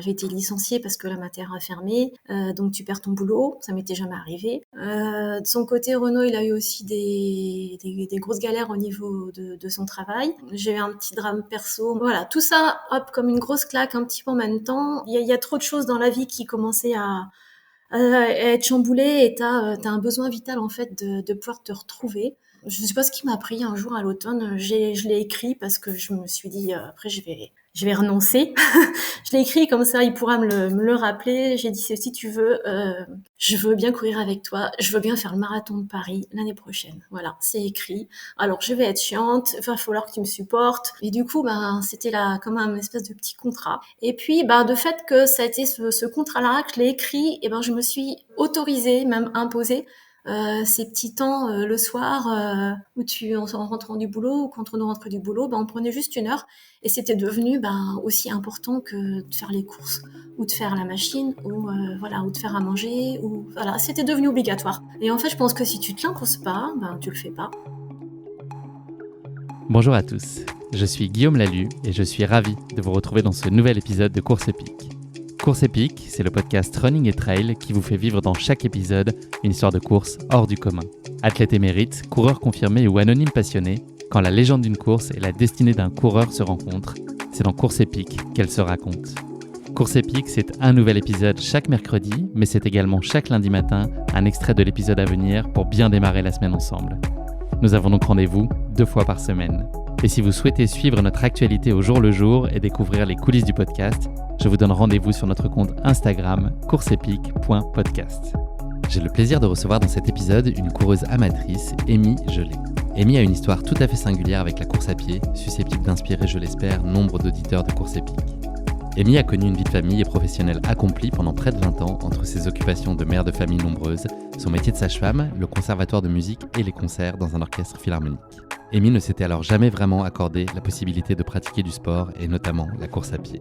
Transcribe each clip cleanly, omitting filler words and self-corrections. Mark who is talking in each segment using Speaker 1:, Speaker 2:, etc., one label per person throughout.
Speaker 1: J'ai été licenciée parce que la matière a fermé, donc tu perds ton boulot, ça m'était jamais arrivé. De son côté, Renaud, il a eu aussi des grosses galères au niveau de son travail. J'ai eu un petit drame perso. Voilà, tout ça, hop, comme une grosse claque un petit peu en même temps. Il y a trop de choses dans la vie qui commençaient à être chamboulées et t'as un besoin vital en fait de pouvoir te retrouver. Je sais pas ce qui m'a pris un jour à l'automne. Je l'ai écrit parce que je me suis dit après je vais renoncer. Je l'ai écrit comme ça, il pourra me le rappeler. J'ai dit si tu veux, je veux bien courir avec toi. Je veux bien faire le marathon de Paris l'année prochaine. Voilà, c'est écrit. Alors je vais être chiante. Il va falloir que tu me supportes. Et du coup, c'était là comme un espèce de petit contrat. Et puis, de fait que ça a été ce contrat-là que je l'ai écrit, et je me suis autorisée, même imposée ces petits temps le soir où en rentrant du boulot ou quand on rentrait du boulot, on prenait juste 1 heure et c'était devenu aussi important que de faire les courses ou de faire la machine ou ou de faire à manger ou voilà, c'était devenu obligatoire. Et en fait, je pense que si tu te l'imposes pas, tu le fais pas.
Speaker 2: Bonjour à tous, je suis Guillaume Lalu et je suis ravi de vous retrouver dans ce nouvel épisode de Course Épique. Course Épique, c'est le podcast Running et Trail qui vous fait vivre dans chaque épisode une histoire de course hors du commun. Athlète émérite, coureur confirmé ou anonyme passionné, quand la légende d'une course et la destinée d'un coureur se rencontrent, c'est dans Course Épique qu'elle se raconte. Course Épique, c'est un nouvel épisode chaque mercredi, mais c'est également chaque lundi matin un extrait de l'épisode à venir pour bien démarrer la semaine ensemble. Nous avons donc rendez-vous 2 fois par semaine. Et si vous souhaitez suivre notre actualité au jour le jour et découvrir les coulisses du podcast, je vous donne rendez-vous sur notre compte Instagram courseepique.podcast. J'ai le plaisir de recevoir dans cet épisode une coureuse amatrice, Amy Gelé. Amy a une histoire tout à fait singulière avec la course à pied, susceptible d'inspirer, je l'espère, nombre d'auditeurs de Course Épique. Amy a connu une vie de famille et professionnelle accomplie pendant près de 20 ans entre ses occupations de mère de famille nombreuse, son métier de sage-femme, le conservatoire de musique et les concerts dans un orchestre philharmonique. Amy ne s'était alors jamais vraiment accordé la possibilité de pratiquer du sport et notamment la course à pied.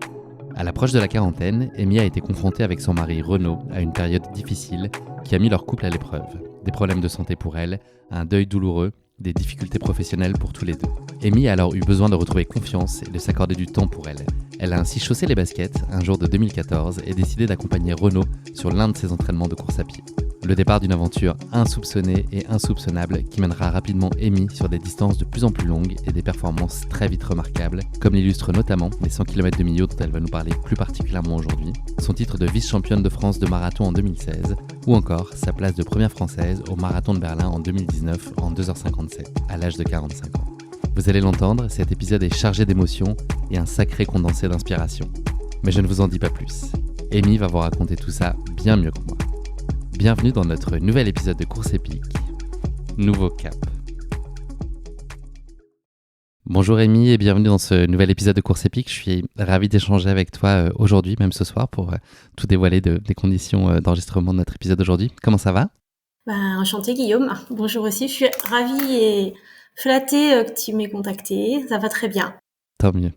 Speaker 2: À l'approche de la quarantaine, Amy a été confrontée avec son mari Renaud à une période difficile qui a mis leur couple à l'épreuve. Des problèmes de santé pour elle, un deuil douloureux, des difficultés professionnelles pour tous les deux. Amy a alors eu besoin de retrouver confiance et de s'accorder du temps pour elle. Elle a ainsi chaussé les baskets un jour de 2014 et décidé d'accompagner Renaud sur l'un de ses entraînements de course à pied. Le départ d'une aventure insoupçonnée et insoupçonnable qui mènera rapidement Amy sur des distances de plus en plus longues et des performances très vite remarquables, comme l'illustre notamment les 100 km de Millau dont elle va nous parler plus particulièrement aujourd'hui, son titre de vice-championne de France de marathon en 2016, ou encore sa place de première française au marathon de Berlin en 2019 en 2h57, à l'âge de 45 ans. Vous allez l'entendre, cet épisode est chargé d'émotions et un sacré condensé d'inspiration. Mais je ne vous en dis pas plus. Amy va vous raconter tout ça bien mieux que moi. Bienvenue dans notre nouvel épisode de Course Épique. Nouveau cap. Bonjour Amy et bienvenue dans ce nouvel épisode de Course Épique. Je suis ravi d'échanger avec toi aujourd'hui, même ce soir, pour tout dévoiler des conditions d'enregistrement de notre épisode d'aujourd'hui. Comment ça va ?
Speaker 1: Enchantée Guillaume. Bonjour aussi, je suis ravie et flattée que tu m'aies contactée. Ça va très bien.
Speaker 2: Tant mieux.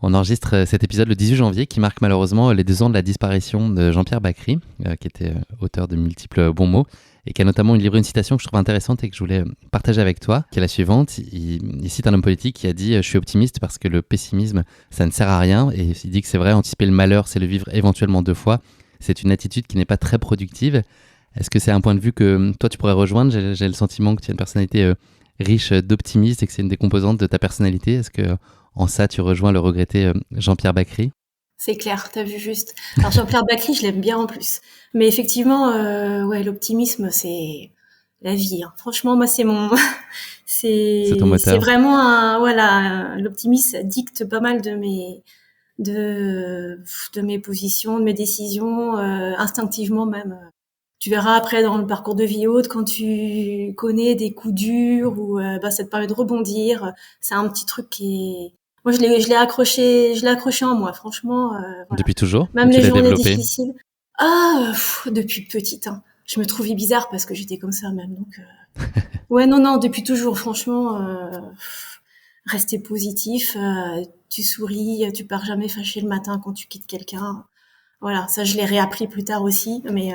Speaker 2: On enregistre cet épisode le 18 janvier qui marque malheureusement les 2 ans de la disparition de Jean-Pierre Bacry, qui était auteur de multiples bons mots et qui a notamment livré une citation que je trouve intéressante et que je voulais partager avec toi, qui est la suivante. Il cite un homme politique qui a dit « Je suis optimiste parce que le pessimisme, ça ne sert à rien ». Et il dit que c'est vrai, anticiper le malheur, c'est le vivre éventuellement 2 fois. C'est une attitude qui n'est pas très productive. Est-ce que c'est un point de vue que toi tu pourrais rejoindre ? J'ai le sentiment que tu as une personnalité riche d'optimisme et que c'est une des composantes de ta personnalité. Est-ce que en ça, tu rejoins le regretté Jean-Pierre Bacry ?
Speaker 1: C'est clair, t'as vu juste. Alors Jean-Pierre Bacry, je l'aime bien en plus. Mais effectivement, l'optimisme, c'est la vie. Hein. Franchement, moi, c'est
Speaker 2: ton moteur.
Speaker 1: C'est vraiment l'optimisme dicte pas mal de mes positions, de mes décisions, instinctivement même. Tu verras après dans le parcours de vie haute, quand tu connais des coups durs ou ça te permet de rebondir. C'est un petit truc qui est... Moi, je l'ai accroché en moi, franchement. Voilà.
Speaker 2: Depuis toujours ?
Speaker 1: Même
Speaker 2: tu
Speaker 1: les
Speaker 2: l'as
Speaker 1: journées
Speaker 2: développé ?
Speaker 1: difficiles. Depuis petite. Hein. Je me trouvais bizarre parce que j'étais comme ça même. Donc, ouais, non, depuis toujours. Franchement, rester positif. Tu souris, tu pars jamais fâché le matin quand tu quittes quelqu'un. Voilà, ça je l'ai réappris plus tard aussi, mais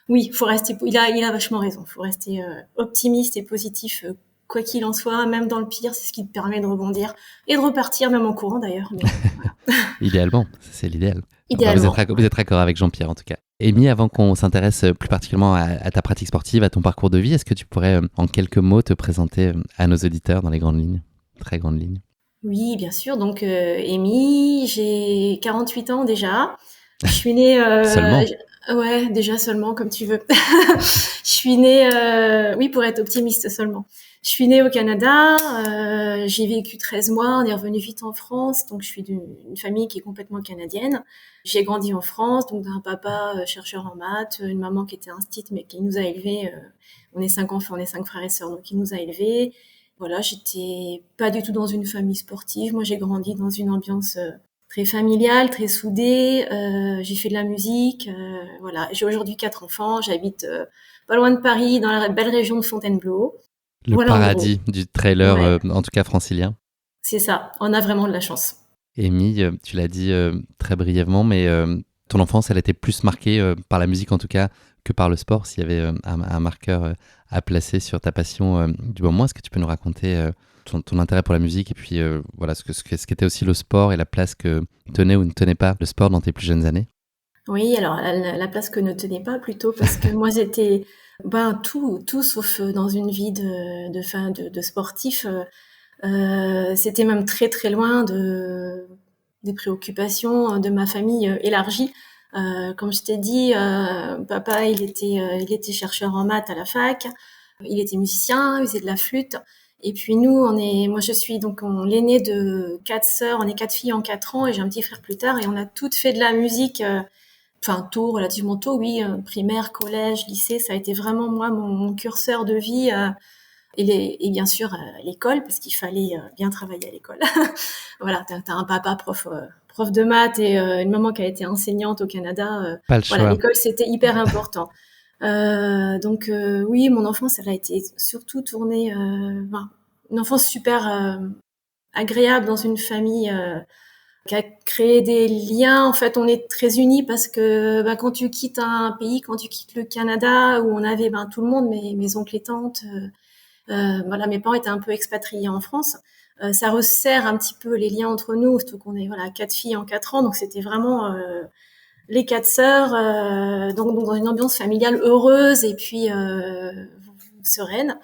Speaker 1: oui, faut rester. Il a vachement raison. Faut rester optimiste et positif quoi qu'il en soit, même dans le pire, c'est ce qui te permet de rebondir et de repartir, même en courant d'ailleurs. Mais,
Speaker 2: Idéalement, c'est l'idéal. Enfin,
Speaker 1: idéalement.
Speaker 2: vous êtes raccord avec Jean-Pierre en tout cas. Amy, avant qu'on s'intéresse plus particulièrement à ta pratique sportive, à ton parcours de vie, est-ce que tu pourrais en quelques mots te présenter à nos auditeurs dans les grandes lignes, très grandes lignes?
Speaker 1: Oui, bien sûr. Donc, Amy, j'ai 48 ans déjà. Je suis née...
Speaker 2: Seulement.
Speaker 1: Ouais, déjà seulement, comme tu veux. Je suis née... Oui, pour être optimiste seulement. Je suis née au Canada. J'ai vécu 13 mois. On est revenu vite en France. Donc, je suis d'une famille qui est complètement canadienne. J'ai grandi en France, donc d'un papa chercheur en maths, une maman qui était instite, mais qui nous a élevés. On est 5 enfants, on est 5 frères et sœurs, donc qui nous a élevés. Voilà, j'étais pas du tout dans une famille sportive. Moi, j'ai grandi dans une ambiance très familiale, très soudée. J'ai fait de la musique. Voilà, j'ai aujourd'hui 4 enfants. J'habite pas loin de Paris, dans la belle région de Fontainebleau.
Speaker 2: Le
Speaker 1: Voilà, en gros.
Speaker 2: paradis du trailer,
Speaker 1: Ouais,
Speaker 2: en tout cas francilien.
Speaker 1: c'est ça. On a vraiment de la chance.
Speaker 2: Amy, tu l'as dit très brièvement, mais ton enfance, elle était plus marquée par la musique en tout cas que par le sport. S'il y avait un marqueur à placer sur ta passion du moment, est-ce que tu peux nous raconter ton intérêt pour la musique et puis voilà ce qu'était aussi le sport et la place que tenait ou ne tenait pas le sport dans tes plus jeunes années?
Speaker 1: Oui, alors la place que ne tenait pas plutôt parce que moi j'étais tout sauf dans une vie de sportif. C'était même très très loin des préoccupations de ma famille élargie. Comme je t'ai dit, papa il était chercheur en maths à la fac, il était musicien, il faisait de la flûte. Et puis nous, moi je suis donc l'aînée de 4 sœurs, on est 4 filles en 4 ans et j'ai un petit frère plus tard et on a toutes fait de la musique. Enfin tôt, relativement tôt, oui, primaire, collège, lycée, ça a été vraiment moi mon curseur de vie. Et bien sûr l'école parce qu'il fallait bien travailler à l'école. Voilà, t'as un papa prof de maths et une maman qui a été enseignante au Canada.
Speaker 2: Pas le
Speaker 1: Voilà,
Speaker 2: choix.
Speaker 1: l'école c'était hyper important. Donc oui, mon enfance elle a été surtout tournée, une enfance super agréable dans une famille qui a créé des liens. En fait, on est très unis parce que quand tu quittes un pays, quand tu quittes le Canada où on avait tout le monde, mes oncles et tantes. Voilà, mes parents étaient un peu expatriés en France. Ça resserre un petit peu les liens entre nous, surtout qu'on est 4 filles en 4 ans, donc c'était vraiment les 4 sœurs, donc dans une ambiance familiale heureuse et puis sereine.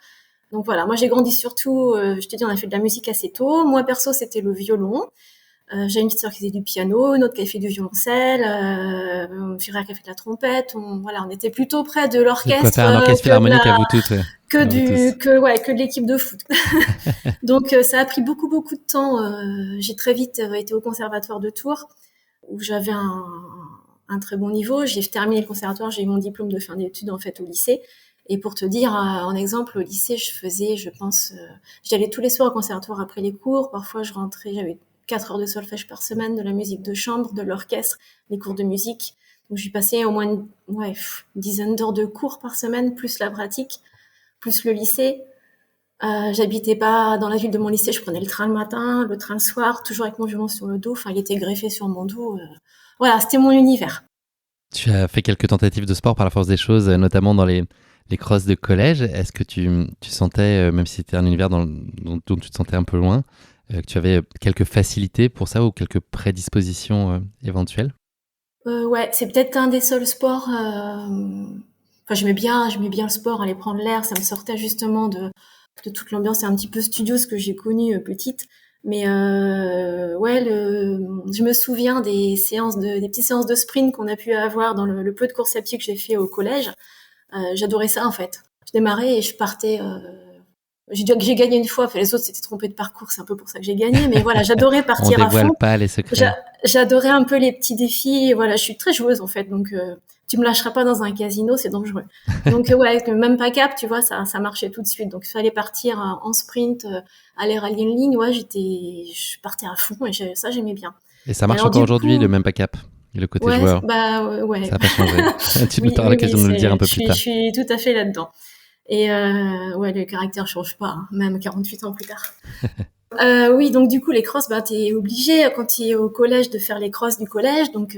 Speaker 1: Donc voilà, moi j'ai grandi surtout, je te dis, on a fait de la musique assez tôt. Moi perso, c'était le violon. J'ai une petite sœur qui faisait du piano, une autre qui a fait du violoncelle, mon frère qui a fait de la trompette. On était plutôt près de
Speaker 2: De quoi
Speaker 1: l'orchestre
Speaker 2: faire un orchestre
Speaker 1: que de
Speaker 2: philharmonique à
Speaker 1: la
Speaker 2: vous toutes, ouais. À vous tous.
Speaker 1: que de l'équipe de foot. Donc ça a pris beaucoup beaucoup de temps. J'ai très vite été au conservatoire de Tours où j'avais un très bon niveau. J'ai terminé le conservatoire, j'ai eu mon diplôme de fin d'études en fait au lycée. Et pour te dire, en exemple, au lycée, je pense, j'allais tous les soirs au conservatoire après les cours. Parfois, je rentrais, j'avais 4 heures de solfège par semaine, de la musique de chambre, de l'orchestre, les cours de musique. Donc, j'y passais au moins une dizaine d'heures de cours par semaine, plus la pratique, plus le lycée. J'habitais pas dans la ville de mon lycée, je prenais le train le matin, le train le soir, toujours avec mon violon sur le dos. Enfin, il était greffé sur mon dos. Voilà, c'était mon univers.
Speaker 2: Tu as fait quelques tentatives de sport par la force des choses, notamment dans les crosses de collège. Est-ce que tu sentais, même si c'était un univers dont tu te sentais un peu loin, que tu avais quelques facilités pour ça ou quelques prédispositions éventuelles?
Speaker 1: Ouais, c'est peut-être un des seuls sports. Enfin, j'aimais bien le sport, aller prendre l'air. Ça me sortait justement de toute l'ambiance un petit peu studieuse que j'ai connue petite. Mais ouais, je me souviens des petites séances de sprint qu'on a pu avoir dans le peu de courses à pied que j'ai fait au collège. J'adorais ça en fait. Je démarrais et je partais. J'ai gagné une fois. Enfin, les autres s'étaient trompés de parcours, c'est un peu pour ça que j'ai gagné. Mais voilà, j'adorais
Speaker 2: On
Speaker 1: partir à
Speaker 2: dévoile
Speaker 1: fond.
Speaker 2: pas les secrets.
Speaker 1: J'adorais un peu les petits défis. Voilà, je suis très joueuse en fait, donc tu me lâcheras pas dans un casino, c'est dangereux. Donc ouais, même pas cap, tu vois, ça marchait tout de suite. Donc il fallait partir en sprint, aller rallier une ligne. Ouais, je partais à fond et ça j'aimais bien.
Speaker 2: Et ça
Speaker 1: Et
Speaker 2: marche
Speaker 1: alors
Speaker 2: encore
Speaker 1: du
Speaker 2: aujourd'hui,
Speaker 1: coup,
Speaker 2: le même pas cap, le côté
Speaker 1: ouais,
Speaker 2: joueur.
Speaker 1: ouais.
Speaker 2: Ça n'a pas changé. Tu nous
Speaker 1: Oui,
Speaker 2: auras
Speaker 1: oui, oui,
Speaker 2: l'occasion de nous le dire un peu plus
Speaker 1: je
Speaker 2: tard.
Speaker 1: suis tout à fait là-dedans. Et ouais, le caractère change pas, hein, même 48 ans plus tard. Oui, donc du coup les crosses, t'es obligé quand tu es au collège de faire les crosses du collège. Donc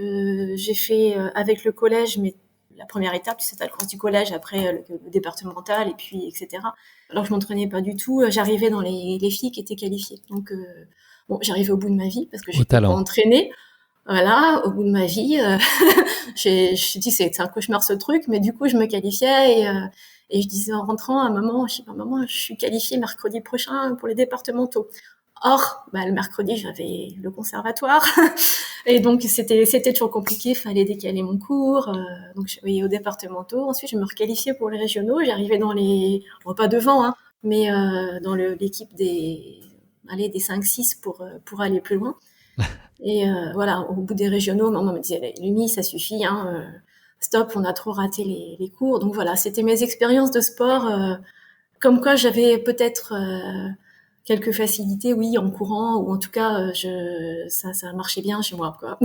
Speaker 1: j'ai fait avec le collège, mais la première étape, tu sais, t'as le course du collège, après le départemental, et puis etc. Alors je m'entraînais pas du tout. J'arrivais dans les filles qui étaient qualifiées. Donc bon, j'arrivais au bout de ma vie parce que
Speaker 2: Au
Speaker 1: j'étais pas
Speaker 2: talent.
Speaker 1: entraînée. Voilà, au bout de ma vie, j'ai dit c'est un cauchemar ce truc, mais du coup je me qualifiais et je disais en rentrant à maman, je dis maman, je suis qualifiée mercredi prochain pour les départementaux. Or, le mercredi j'avais le conservatoire et donc c'était toujours compliqué, fallait décaler mon cours, donc je suis allée aux départementaux. Ensuite je me requalifiais pour les régionaux, j'arrivais dans les, bon, pas devant, hein, mais dans l'équipe des 5-6 pour aller plus loin. Et voilà, au bout des régionaux, maman me disait, Lumi, ça suffit, hein, stop, on a trop raté les cours. Donc voilà, c'était mes expériences de sport, comme quoi j'avais peut-être quelques facilités, oui, en courant, ou en tout cas, ça marchait bien chez moi, quoi.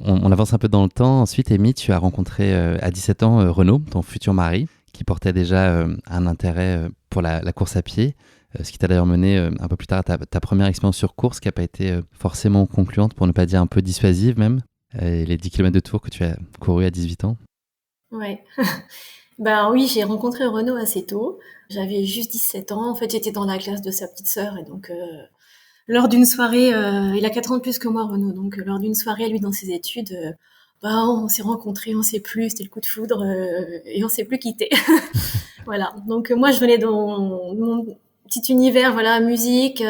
Speaker 2: On avance un peu dans le temps. Ensuite, Amy, tu as rencontré à 17 ans Renaud, ton futur mari, qui portait déjà un intérêt pour la course à pied, ce qui t'a d'ailleurs mené un peu plus tard à ta première expérience sur course, qui n'a pas été forcément concluante, pour ne pas dire un peu dissuasive même, les 10 km de Tours que tu as couru à 18 ans.
Speaker 1: Ouais. Ben oui, j'ai rencontré Renaud assez tôt. J'avais juste 17 ans. En fait, j'étais dans la classe de sa petite sœur et donc lors d'une soirée, il a 4 ans de plus que moi, Renaud. Donc lors d'une soirée, lui dans ses études, on s'est rencontrés, on s'est plus, c'était le coup de foudre et on s'est plus quittés. Voilà. Donc moi, je venais dans mon petit univers, voilà, musique,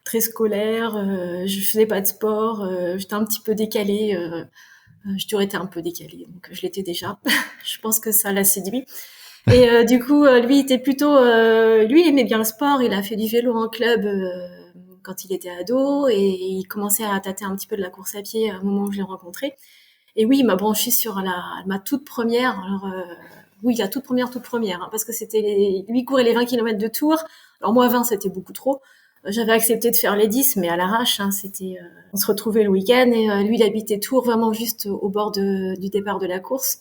Speaker 1: très scolaire. Je faisais pas de sport. J'étais un petit peu décalée. J'ai toujours été un peu décalée, donc je l'étais déjà. Je pense que ça l'a séduit. Et du coup, lui, il était plutôt, lui, il aimait bien le sport. Il a fait du vélo en club quand il était ado, et il commençait à tâter un petit peu de la course à pied au moment où je l'ai rencontré. Et oui, il m'a branché sur ma toute première. Alors oui, la toute première, hein, parce que lui courait les 20 km de Tours. Alors moi, 20, c'était beaucoup trop. J'avais accepté de faire les 10, mais à l'arrache, hein, on se retrouvait le week-end et lui, il habitait Tours, vraiment juste au bord du départ de la course.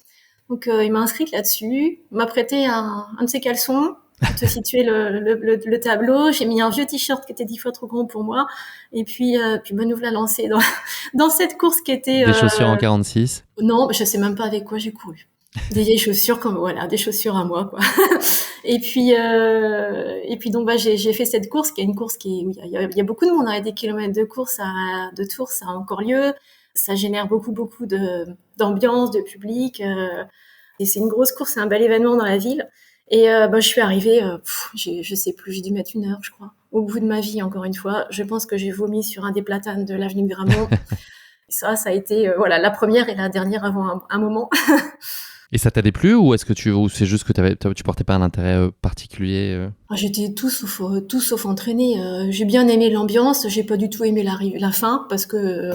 Speaker 1: Donc, il m'a inscrite là-dessus, m'a prêté un de ses caleçons pour te situer le tableau. J'ai mis un vieux t-shirt qui était 10 fois trop grand pour moi. Et puis nous voilà lancés dans cette course qui était...
Speaker 2: Des chaussures en 46.
Speaker 1: Non, je sais même pas avec quoi j'ai couru. Des vieilles chaussures, des chaussures à moi, quoi. Et puis donc j'ai fait cette course qui est une course où il y a beaucoup de monde, hein, des kilomètres de course de Tours, ça a encore lieu. Ça génère beaucoup d'ambiance, de public. Et c'est une grosse course, c'est un bel événement dans la ville. Et je suis arrivée, je sais plus, j'ai dû mettre 1 heure, je crois. Au bout de ma vie, encore une fois, je pense que j'ai vomi sur un des platanes de l'avenue de Gramont. Ça a été la première et la dernière avant un moment.
Speaker 2: Et ça t'a déplu ou ou c'est juste que tu portais pas un intérêt particulier
Speaker 1: J'étais tout sauf entraînée. J'ai bien aimé l'ambiance, j'ai pas du tout aimé la fin parce que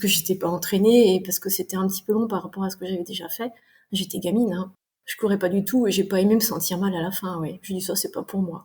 Speaker 1: j'étais pas entraînée et parce que c'était un petit peu long par rapport à ce que j'avais déjà fait. J'étais gamine, hein. Je courais pas du tout et j'ai pas aimé me sentir mal à la fin. Ouais, je dis ça, c'est pas pour moi.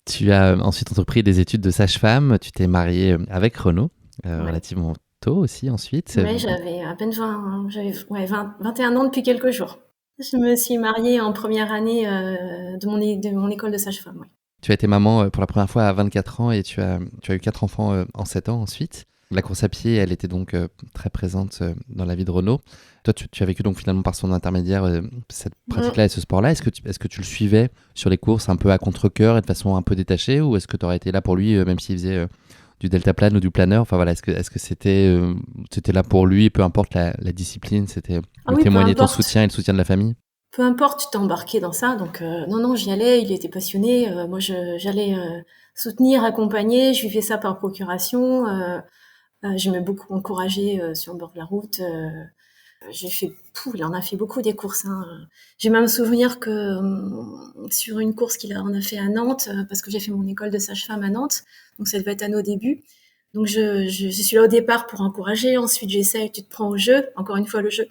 Speaker 2: Tu as ensuite entrepris des études de sage-femme, tu t'es mariée avec Renaud, relativement tôt aussi ensuite.
Speaker 1: Ouais, j'avais à peine 21 ans depuis quelques jours. Je me suis mariée en première année de mon école de sage-femme. Ouais.
Speaker 2: Tu as été maman pour la première fois à 24 ans et tu as eu 4 enfants en 7 ans ensuite. La course à pied, elle était donc très présente dans la vie de Renaud. Toi, tu as vécu donc finalement par son intermédiaire cette pratique-là et ce sport-là. Est-ce que tu le suivais sur les courses un peu à contre-cœur et de façon un peu détachée, ou est-ce que tu aurais été là pour lui même s'il faisait du deltaplane ou du planeur? Enfin voilà, est-ce que c'était là pour lui, peu importe la discipline, c'était témoigner ton soutien et le soutien de la famille?
Speaker 1: Peu importe, tu t'es embarqué dans ça, donc non, j'y allais, il était passionné, moi j'allais soutenir, accompagner, je vivais ça par procuration, j'aimais beaucoup encourager sur le bord de la route, il en a fait beaucoup des courses, hein. J'ai même souvenir que sur une course qu'il en a fait à Nantes, parce que j'ai fait mon école de sage-femme à Nantes, donc ça devait être à nos débuts, donc je suis là au départ pour encourager, ensuite j'essaye, tu te prends au jeu, encore une fois le jeu.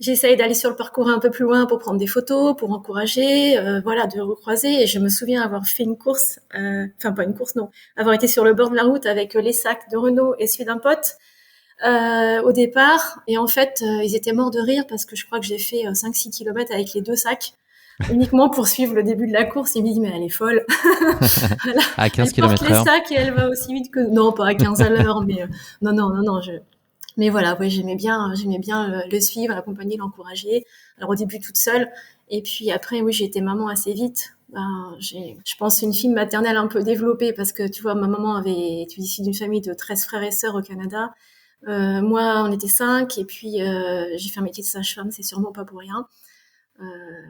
Speaker 1: J'essaye d'aller sur le parcours un peu plus loin pour prendre des photos, pour encourager, de recroiser. Et je me souviens avoir fait une course, pas une course, non, avoir été sur le bord de la route avec les sacs de Renaud et celui d'un pote au départ. Et en fait, ils étaient morts de rire parce que je crois que j'ai fait 5-6 kilomètres avec les 2 sacs, uniquement pour suivre le début de la course. Ils me disent, mais elle est folle. Voilà.
Speaker 2: À 15
Speaker 1: elle porte
Speaker 2: km/h.
Speaker 1: les sacs et elle va aussi vite que... Non, pas à 15 à l'heure, mais non, Mais voilà, ouais, j'aimais bien le suivre, l'accompagner, l'encourager. Alors au début toute seule, et puis après, oui, j'ai été maman assez vite. Ben, je pense, une fibre maternelle un peu développée parce que tu vois, ma maman est issue d'une famille de 13 frères et sœurs au Canada. Moi, on était 5, et puis j'ai fait un métier de sage-femme, c'est sûrement pas pour rien.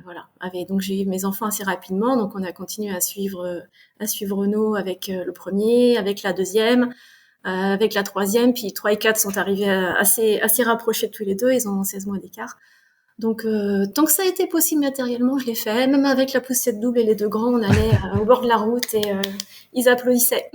Speaker 1: Voilà. Donc j'ai eu mes enfants assez rapidement, donc on a continué à suivre Renaud avec le premier, avec la deuxième, avec la troisième, puis 3 et 4 sont arrivés assez rapprochés tous les deux, ils ont 16 mois d'écart. Donc tant que ça a été possible matériellement, je l'ai fait. Même avec la poussette double et les deux grands, on allait au bord de la route et ils applaudissaient.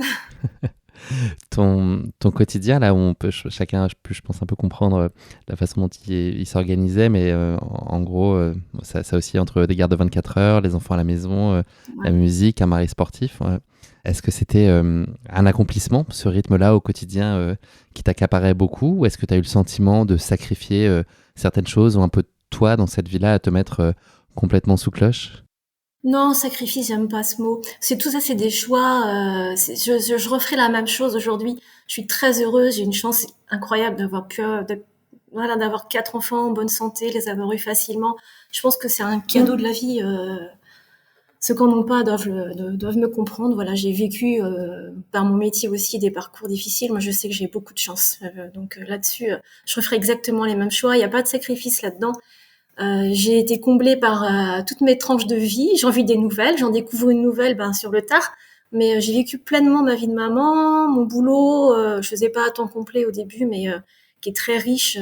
Speaker 2: Ton quotidien, là où on peut chacun, je pense, un peu comprendre la façon dont il s'organisait, mais en gros, ça aussi entre des gardes de 24 heures, les enfants à la maison, la
Speaker 1: Ouais.
Speaker 2: musique, un mari sportif. Est-ce que c'était un accomplissement, ce rythme-là au quotidien qui t'accaparait beaucoup, ou est-ce que tu as eu le sentiment de sacrifier certaines choses ou un peu de toi dans cette vie-là à te mettre complètement sous cloche?
Speaker 1: Non, sacrifice, j'aime pas ce mot. C'est tout ça, c'est des choix. Je referai la même chose aujourd'hui. Je suis très heureuse. J'ai une chance incroyable d'avoir 4 enfants en bonne santé, les avoir eus facilement. Je pense que c'est un cadeau de la vie. Ceux qui n'en ont pas doivent me comprendre. Voilà, j'ai vécu par mon métier aussi des parcours difficiles. Moi, je sais que j'ai beaucoup de chance. Donc là-dessus, je referai exactement les mêmes choix. Il n'y a pas de sacrifice là-dedans. J'ai été comblée par toutes mes tranches de vie. J'en vis des nouvelles, j'en découvre une nouvelle sur le tard. Mais j'ai vécu pleinement ma vie de maman, mon boulot. Je faisais pas à temps complet au début, mais qui est très riche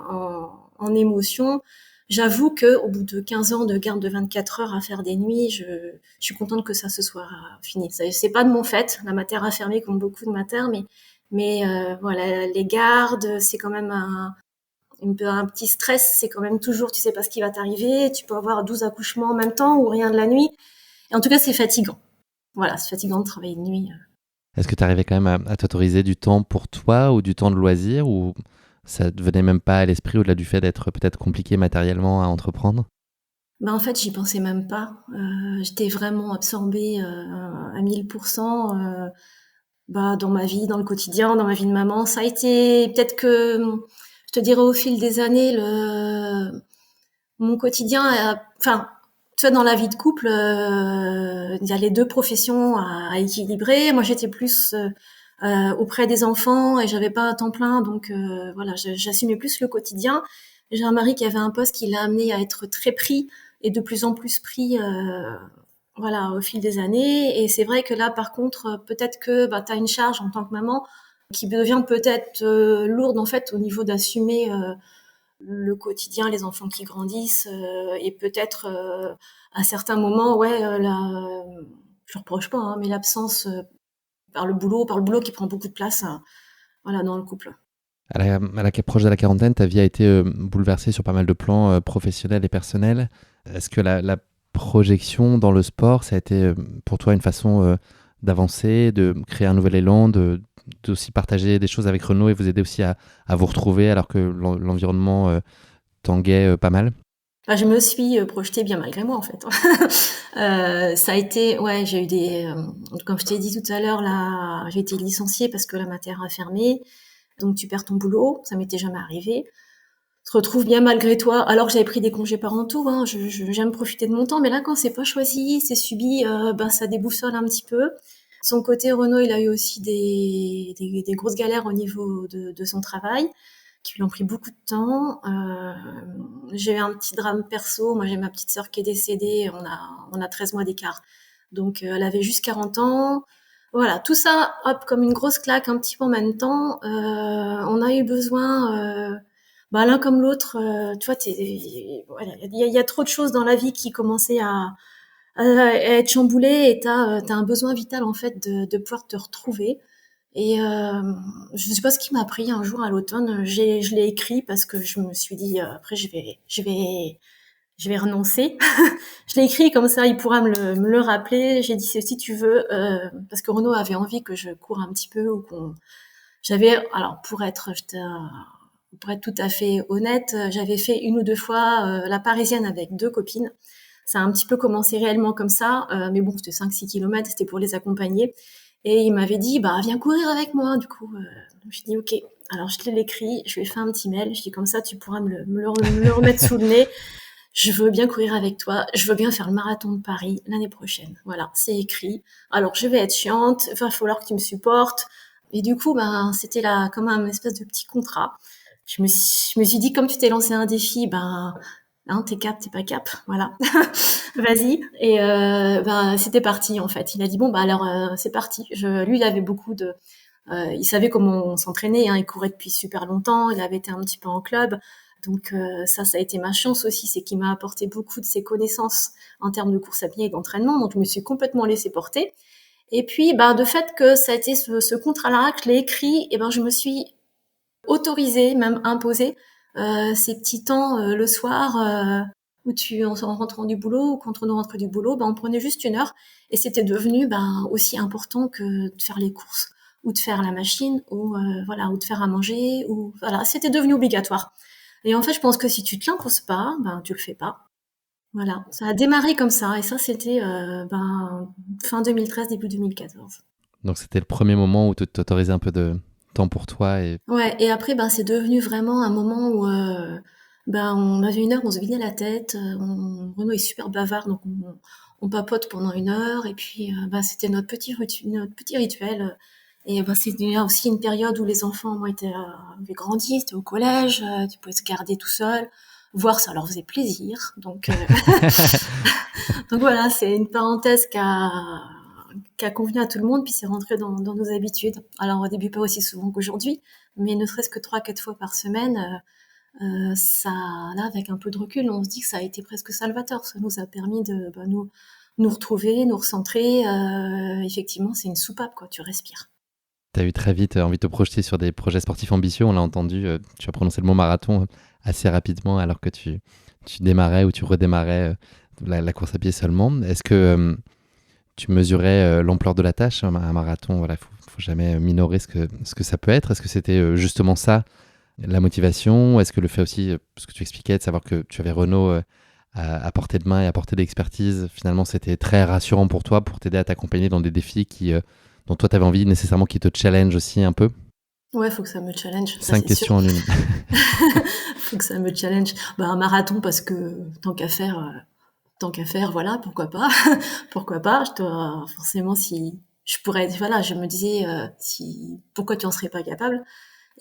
Speaker 1: en émotions. J'avoue que au bout de 15 ans de garde de 24 heures à faire des nuits, je suis contente que ça se soit fini. C'est pas de mon fait. La mater a fermé comme beaucoup de maters, mais voilà, les gardes, c'est quand même un petit stress, c'est quand même toujours, tu sais pas ce qui va t'arriver, tu peux avoir 12 accouchements en même temps ou rien de la nuit. Et en tout cas, c'est fatigant. Voilà, c'est fatigant de travailler de nuit.
Speaker 2: Est-ce que tu arrivais quand même à t'autoriser du temps pour toi ou du temps de loisir, ou ça ne venait même pas à l'esprit au-delà du fait d'être peut-être compliqué matériellement à entreprendre?
Speaker 1: En fait, j'y pensais même pas. J'étais vraiment absorbée à 1000% dans ma vie, dans le quotidien, dans ma vie de maman. Ça a été peut-être que, je te dirais, au fil des années, mon quotidien, enfin, tu vois, dans la vie de couple, il y a les deux professions à équilibrer. Moi, j'étais plus auprès des enfants et j'avais pas un temps plein, donc voilà, j'assumais plus le quotidien. J'ai un mari qui avait un poste qui l'a amené à être très pris et de plus en plus pris, voilà, au fil des années. Et c'est vrai que là, par contre, peut-être que tu as une charge en tant que maman qui devient peut-être lourde en fait au niveau d'assumer le quotidien, les enfants qui grandissent, et peut-être à certains moments, ouais, je reproche pas, hein, mais l'absence par le boulot qui prend beaucoup de place, voilà, dans le couple.
Speaker 2: Proche de la quarantaine, ta vie a été bouleversée sur pas mal de plans professionnels et personnels. Est-ce que la projection dans le sport, ça a été pour toi une façon d'avancer, de créer un nouvel élan, d'aussi partager des choses avec Renaud et vous aider aussi à vous retrouver alors que l'environnement tanguait pas mal?
Speaker 1: Je me suis projetée bien malgré moi, en fait. Ça a été, ouais, j'ai eu comme je t'ai dit tout à l'heure, là, j'ai été licenciée parce que la mater a fermé. Donc tu perds ton boulot, ça m'était jamais arrivé. Tu te retrouves bien malgré toi, alors que j'avais pris des congés parentaux, hein, j'aime profiter de mon temps, mais là quand c'est pas choisi, c'est subi, ça déboussole un petit peu. De son côté, Renaud, il a eu aussi des grosses galères au niveau de son travail, qui lui ont pris beaucoup de temps. J'ai eu un petit drame perso, moi j'ai ma petite sœur qui est décédée, on a 13 mois d'écart. Donc elle avait juste 40 ans. Voilà, tout ça, hop, comme une grosse claque, un petit peu en même temps. On a eu besoin, l'un comme l'autre, tu vois, voilà, il y a trop de choses dans la vie qui commençaient à être chamboulées et t'as un besoin vital en fait de pouvoir te retrouver. Et je sais pas ce qui m'a pris un jour à l'automne. Je l'ai écrit parce que je me suis dit après je vais renoncer. Je l'ai écrit comme ça, il pourra me le rappeler. J'ai dit si tu veux, parce que Renaud avait envie que je cours un petit peu ou qu'on. Alors pour être tout à fait honnête, j'avais fait une ou deux fois la Parisienne avec deux copines. Ça a un petit peu commencé réellement comme ça, mais bon, c'était 5-6 kilomètres, c'était pour les accompagner. Et il m'avait dit, viens courir avec moi. Du coup, j'ai dit, ok. Alors, je l'ai écrit, je lui ai fait un petit mail. Je dis comme ça, tu pourras me le remettre sous le nez. Je veux bien courir avec toi. Je veux bien faire le marathon de Paris l'année prochaine. Voilà, c'est écrit. Alors, je vais être chiante. Il va falloir que tu me supportes. Et du coup, c'était là comme un espèce de petit contrat. Je me suis dit, comme tu t'es lancé un défi, t'es cap, t'es pas cap. Voilà. Vas-y. Et c'était parti en fait. Il a dit bon alors c'est parti. Lui il avait beaucoup de, il savait comment on s'entraînait. Hein, il courait depuis super longtemps. Il avait été un petit peu en club. Donc ça a été ma chance aussi, c'est qu'il m'a apporté beaucoup de ses connaissances en termes de course à pied et d'entraînement. Donc je me suis complètement laissée porter. Et puis de fait que ça a été ce contrat-là que je l'ai écrit, et je me suis autorisée, même imposée, ces petits temps le soir. Où en rentrant du boulot ou quand on rentre du boulot, on prenait juste 1 heure et c'était devenu aussi important que de faire les courses ou de faire la machine ou ou de faire à manger ou voilà, c'était devenu obligatoire. Et en fait, je pense que si tu te l'imposes pas, tu le fais pas. Voilà, ça a démarré comme ça et ça c'était fin 2013, début 2014.
Speaker 2: Donc c'était le premier moment où tu t'autorisais un peu de temps pour toi et...
Speaker 1: Ouais, et après c'est devenu vraiment un moment où on avait 1 heure, on se vidait la tête. Renaud est super bavard, donc on papote pendant 1 heure. Et puis, c'était notre petit rituel. Et c'était aussi une période où les enfants avaient grandi, c'était au collège, tu pouvais se garder tout seul. Voir, ça leur faisait plaisir. Donc, donc voilà, c'est une parenthèse qui a convenu à tout le monde, puis c'est rentré dans nos habitudes. Alors au début, pas aussi souvent qu'aujourd'hui, mais ne serait-ce que 3-4 fois par semaine. Ça, là, avec un peu de recul, on se dit que ça a été presque salvateur. Ça nous a permis de nous retrouver, nous recentrer. Effectivement, c'est une soupape, quoi. Tu respires.
Speaker 2: Tu as eu très vite envie de te projeter sur des projets sportifs ambitieux. On l'a entendu, tu as prononcé le mot marathon assez rapidement alors que tu démarrais ou tu redémarrais la course à pied seulement. Est-ce que tu mesurais l'ampleur de la tâche? Un marathon, voilà, faut jamais minorer ce que ça peut être. Est-ce que c'était justement ça, la motivation? Est-ce que le fait aussi, ce que tu expliquais, de savoir que tu avais Renaud à portée de main et à portée d'expertise, finalement, c'était très rassurant pour toi, pour t'aider à t'accompagner dans des défis dont toi, tu avais envie nécessairement qui te challenge aussi un peu?
Speaker 1: Ouais, faut que ça me challenge. Ça,
Speaker 2: 5
Speaker 1: c'est sûr.
Speaker 2: questions en une.
Speaker 1: Faut que ça me challenge. Un marathon, parce que tant qu'à faire, voilà, pourquoi pas. Pourquoi pas. Forcément, si je pourrais, voilà, je me disais, pourquoi tu en serais pas capable?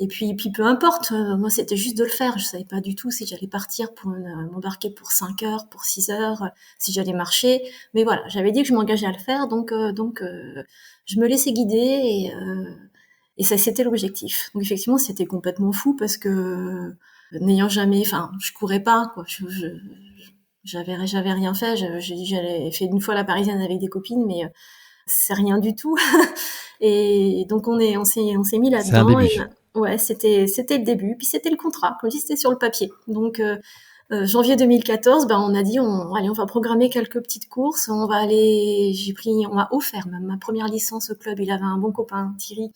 Speaker 1: Et puis peu importe, moi c'était juste de le faire. Je savais pas du tout si j'allais partir pour m'embarquer pour 5 heures, pour 6 heures, si j'allais marcher. Mais voilà, j'avais dit que je m'engageais à le faire, donc je me laissais guider et ça c'était l'objectif. Donc effectivement c'était complètement fou parce que n'ayant jamais, je courais pas quoi. J'avais rien fait. J'avais fait 1 fois la Parisienne avec des copines, mais c'est rien du tout. Et donc on s'est mis
Speaker 2: C'est un
Speaker 1: là-dedans.
Speaker 2: début.
Speaker 1: Et ouais, c'était le début. Puis c'était le contrat, comme si c'était sur le papier. Donc janvier 2014, on a dit allez, on va programmer quelques petites courses. On m'a offert même ma première licence au club. Il avait un bon copain, Thierry,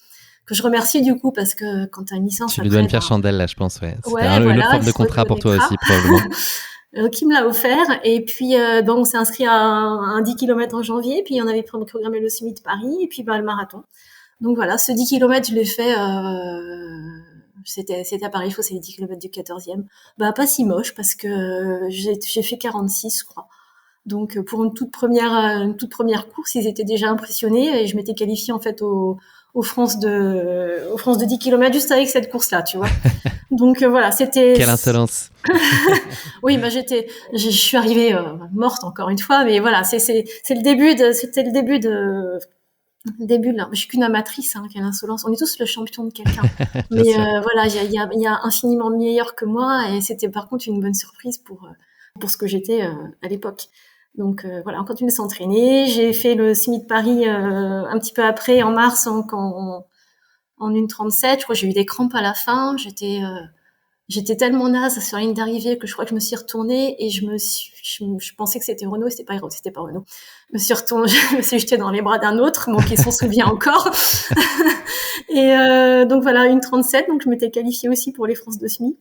Speaker 1: que je remercie du coup parce que quand t'as une licence
Speaker 2: Tu lui dois
Speaker 1: après,
Speaker 2: une fière chandelle là, je pense. Ouais. C'était
Speaker 1: ouais,
Speaker 2: une autre
Speaker 1: voilà,
Speaker 2: forme
Speaker 1: il
Speaker 2: de
Speaker 1: se
Speaker 2: contrat pour toi
Speaker 1: reconnaîtra.
Speaker 2: aussi, probablement.
Speaker 1: Qui me l'a offert. Et puis, on s'est inscrit à un 10 km en janvier. Puis, on avait programmé le semi de Paris. Et puis, le marathon. Donc, voilà, ce 10 km, je l'ai fait. C'était à Paris, c'est les 10 km du 14e. Pas si moche parce que j'ai fait 46, je crois. Donc, pour une toute première course, ils étaient déjà impressionnés et je m'étais qualifiée en fait aux France de 10 km juste avec cette course-là, tu vois. Donc voilà, c'était.
Speaker 2: Quelle insolence.
Speaker 1: Oui, je suis arrivée morte encore une fois, mais voilà, c'était le début là. Je suis qu'une amatrice, hein, quelle insolence. On est tous le champion de quelqu'un,
Speaker 2: Bien
Speaker 1: mais
Speaker 2: sûr.
Speaker 1: voilà, il y a infiniment meilleur que moi, et c'était par contre une bonne surprise pour ce que j'étais à l'époque. Donc voilà, on continue de s'entraîner. J'ai fait le semi de Paris un petit peu après, en mars, en 1:37. Je crois que j'ai eu des crampes à la fin. J'étais tellement naze sur la ligne d'arrivée que je crois que je me suis retournée et je pensais que c'était Renaud, c'était pas Renaud. Je me suis jetée dans les bras d'un autre, bon, qui s'en souvient encore. Et donc voilà, 1:37, donc je m'étais qualifiée aussi pour les France de semi.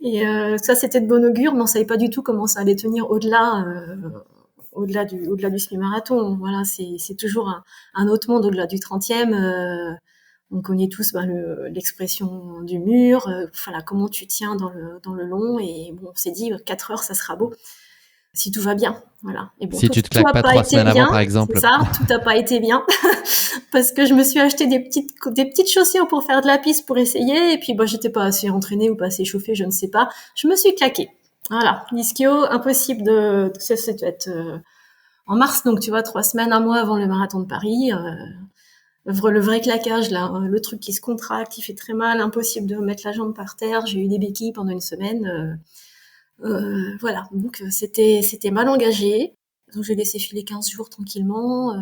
Speaker 1: Et ça, c'était de bon augure, mais on savait pas du tout comment ça allait tenir au-delà du semi-marathon. Voilà, c'est toujours un autre monde au-delà du 30e. On connaît tous l'expression du mur, voilà, comment tu tiens dans le long. Et bon, on s'est dit 4 heures, ça sera beau, si tout va bien. Voilà. Et bon,
Speaker 2: Si tu te
Speaker 1: tout
Speaker 2: claques
Speaker 1: a
Speaker 2: pas
Speaker 1: pas
Speaker 2: 3
Speaker 1: été
Speaker 2: semaines avant,
Speaker 1: bien,
Speaker 2: par
Speaker 1: c'est
Speaker 2: exemple.
Speaker 1: ça, tout a pas été bien. Parce que je me suis acheté des petites chaussures pour faire de la piste pour essayer. Et puis, j'étais pas assez entraînée ou pas assez chauffée, je ne sais pas. Je me suis claquée. Voilà. L'ischio, impossible ça devait être en mars, donc tu vois, 3 semaines, un mois avant le marathon de Paris. Le vrai claquage, là, le truc qui se contracte, qui fait très mal, impossible de mettre la jambe par terre. J'ai eu des béquilles pendant une semaine. Voilà, donc c'était mal engagé. Donc j'ai laissé filer 15 jours tranquillement.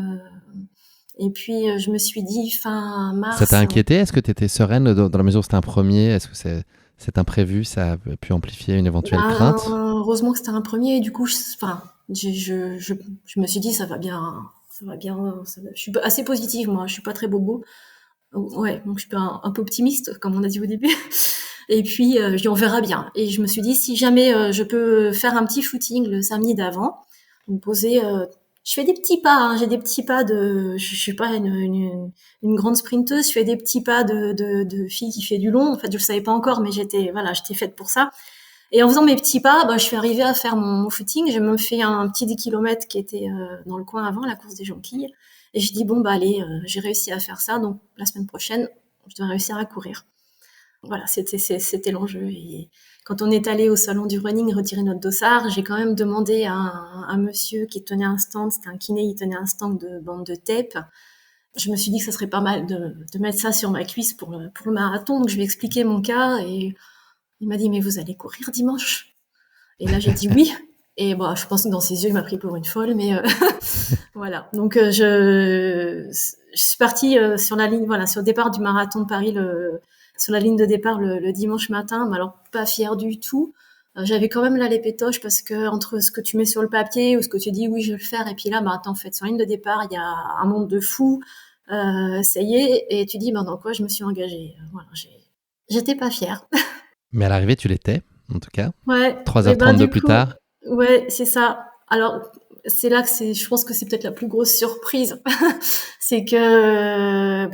Speaker 1: Et puis je me suis dit fin
Speaker 2: Ça t'a
Speaker 1: mars.
Speaker 2: inquiété? Est-ce que tu étais sereine dans la mesure où c'était un premier? Est-ce que cet imprévu, ça a pu amplifier une éventuelle crainte?
Speaker 1: Heureusement que c'était un premier. Et du coup, je me suis dit ça va bien, ça va bien. Je suis assez positive moi. Je suis pas très bobo. Ouais, donc je suis un peu optimiste comme on a dit au début. Et puis je dis on verra bien. Et je me suis dit si jamais je peux faire un petit footing le samedi d'avant, me poser. Je fais des petits pas, hein, j'ai des petits pas je suis pas une grande sprinteuse, je fais des petits pas de fille qui fait du long. En fait, je le savais pas encore, mais j'étais faite pour ça. Et en faisant mes petits pas, je suis arrivée à faire mon footing. J'ai même fait un petit 10 km qui était dans le coin avant, la course des jonquilles. Et je dis, bon, allez, j'ai réussi à faire ça. Donc, la semaine prochaine, je dois réussir à courir. Voilà, c'était l'enjeu. Et quand on est allé au salon du running retirer notre dossard, j'ai quand même demandé à un monsieur qui tenait un stand, c'était un kiné, il tenait un stand de bande de tape. Je me suis dit que ça serait pas mal de mettre ça sur ma cuisse pour le marathon. Donc, je lui ai expliqué mon cas et il m'a dit, mais vous allez courir dimanche? Et là, j'ai dit oui. Et je pense que dans ses yeux, il m'a pris pour une folle, mais voilà. Donc, je suis partie sur la ligne, voilà, sur le départ du marathon de Paris, sur la ligne de départ le dimanche matin. Mais alors, pas fière du tout. J'avais quand même là les pétoches parce que entre ce que tu mets sur le papier ou ce que tu dis oui, je vais le faire, et puis là, attends, en fait, sur la ligne de départ, il y a un monde de fous. Ça y est, et tu dis, dans quoi je me suis engagée. Voilà, j'étais pas fière.
Speaker 2: Mais à l'arrivée, tu l'étais, en tout cas.
Speaker 1: Ouais, et
Speaker 2: 3h32
Speaker 1: du
Speaker 2: plus
Speaker 1: coup,
Speaker 2: tard.
Speaker 1: ouais, c'est ça. Alors, c'est là que je pense que c'est peut-être la plus grosse surprise. C'est que,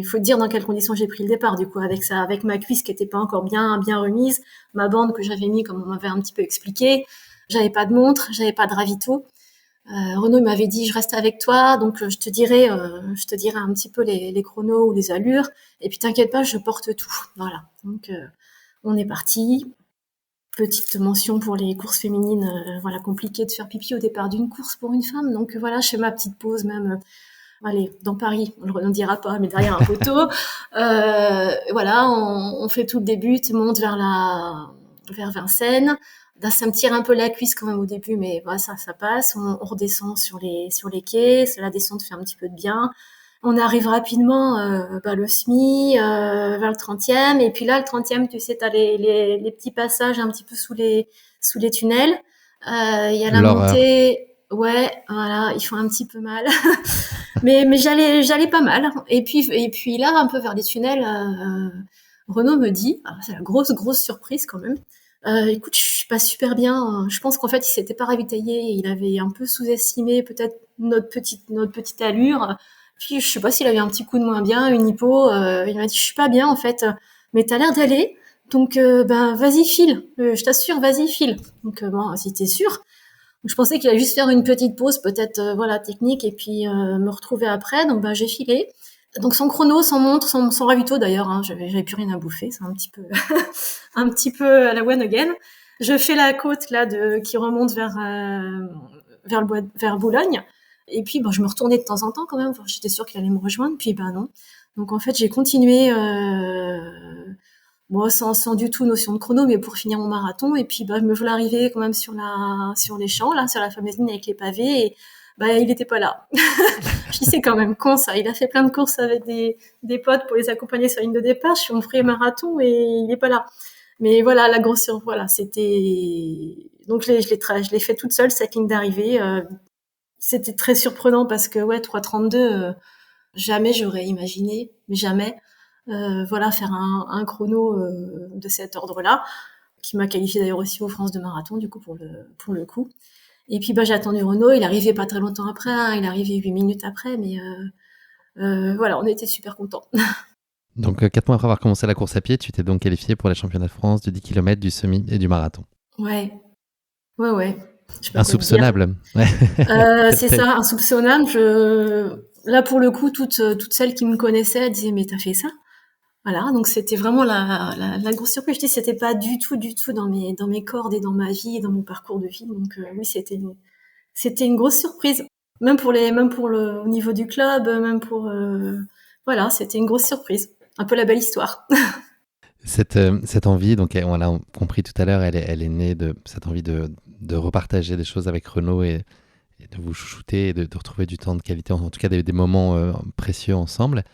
Speaker 1: faut te dire dans quelles conditions j'ai pris le départ, du coup, avec ça, avec ma cuisse qui était pas encore bien remise, ma bande que j'avais mis, comme on m'avait un petit peu expliqué. J'avais pas de montre, j'avais pas de ravito. Renaud m'avait dit, je reste avec toi, donc je te dirai un petit peu les chronos ou les allures. Et puis t'inquiète pas, je porte tout. Voilà. Donc, on est parti. Petite mention pour les courses féminines, voilà, compliqué de faire pipi au départ d'une course pour une femme. Donc voilà, je fais ma petite pause même, allez, dans Paris, on ne dira pas, mais derrière un poteau. Voilà, on fait tout le début, tu montes vers Vincennes. Là, ça me tire un peu la cuisse quand même au début, mais voilà, ça passe. On redescend sur les quais, la descente fait un petit peu de bien. On arrive rapidement le SMI vers le 30e, et puis là le 30e, tu sais, t'as les petits passages un petit peu sous les tunnels. Il y a la
Speaker 2: L'horreur.
Speaker 1: montée, ouais, voilà, ils font un petit peu mal, mais j'allais pas mal. Et puis là, un peu vers les tunnels, Renaud me dit, c'est la grosse surprise quand même. Écoute, je suis pas super bien. Je pense qu'en fait, il s'était pas ravitaillé. Il avait un peu sous-estimé peut-être notre petite allure. Puis je sais pas s'il avait un petit coup de moins bien, une hypo. Il m'a dit, je suis pas bien en fait, mais t'as l'air d'aller. Donc vas-y file. Je t'assure, vas-y file. Donc si t'es sûr. Donc, je pensais qu'il allait juste faire une petite pause, peut-être voilà technique, et puis me retrouver après. Donc j'ai filé. Donc son chrono, son montre, son ravito d'ailleurs, hein, j'avais plus rien à bouffer, c'est un petit peu un petit peu à la one again. Je fais la côte là qui remonte vers Boulogne. Et puis je me retournais de temps en temps quand même. Enfin, j'étais sûre qu'il allait me rejoindre, puis non. Donc en fait j'ai continué sans du tout notion de chrono, mais pour finir mon marathon. Et puis je me voulais arriver quand même sur les champs là, sur la fameuse ligne avec les pavés. Et il était pas là. Je dis c'est quand même con ça. Il a fait plein de courses avec des potes pour les accompagner sur la ligne de départ. Je suis en pré-marathon et il est pas là. Mais voilà, la grosse voilà, c'était donc je l'ai fait toute seule cette ligne d'arrivée. C'était très surprenant parce que 3,32, jamais j'aurais imaginé, mais jamais. Voilà, faire un chrono de cet ordre-là, qui m'a qualifié d'ailleurs aussi aux France de marathon du coup pour le coup. Et puis j'ai attendu Renaud, il arrivait pas très longtemps après, hein, il arrivait 8 minutes après, mais Voilà, on était super contents.
Speaker 2: Donc 4 mois après avoir commencé la course à pied, tu t'es donc qualifiée pour les championnats de France du 10 km, du semi et du marathon.
Speaker 1: Ouais, ouais. Je sais pas quoi te dire.
Speaker 2: Insoupçonnable. Ouais.
Speaker 1: C'est ça, insoupçonnable. Là, pour le coup, toutes celles qui me connaissaient disaient, mais t'as fait ça? Voilà, donc c'était vraiment la grosse surprise. Je dis, c'était pas du tout dans mes cordes et dans ma vie et dans mon parcours de vie. Donc oui, c'était une grosse surprise. Même pour au niveau du club, même pour, voilà, c'était une grosse surprise. Un peu la belle histoire.
Speaker 2: Cette envie, donc on l'a compris tout à l'heure, elle est née de cette envie de repartager des choses avec Renaud et de vous chouchouter et de retrouver du temps de qualité, en tout cas des moments précieux ensemble.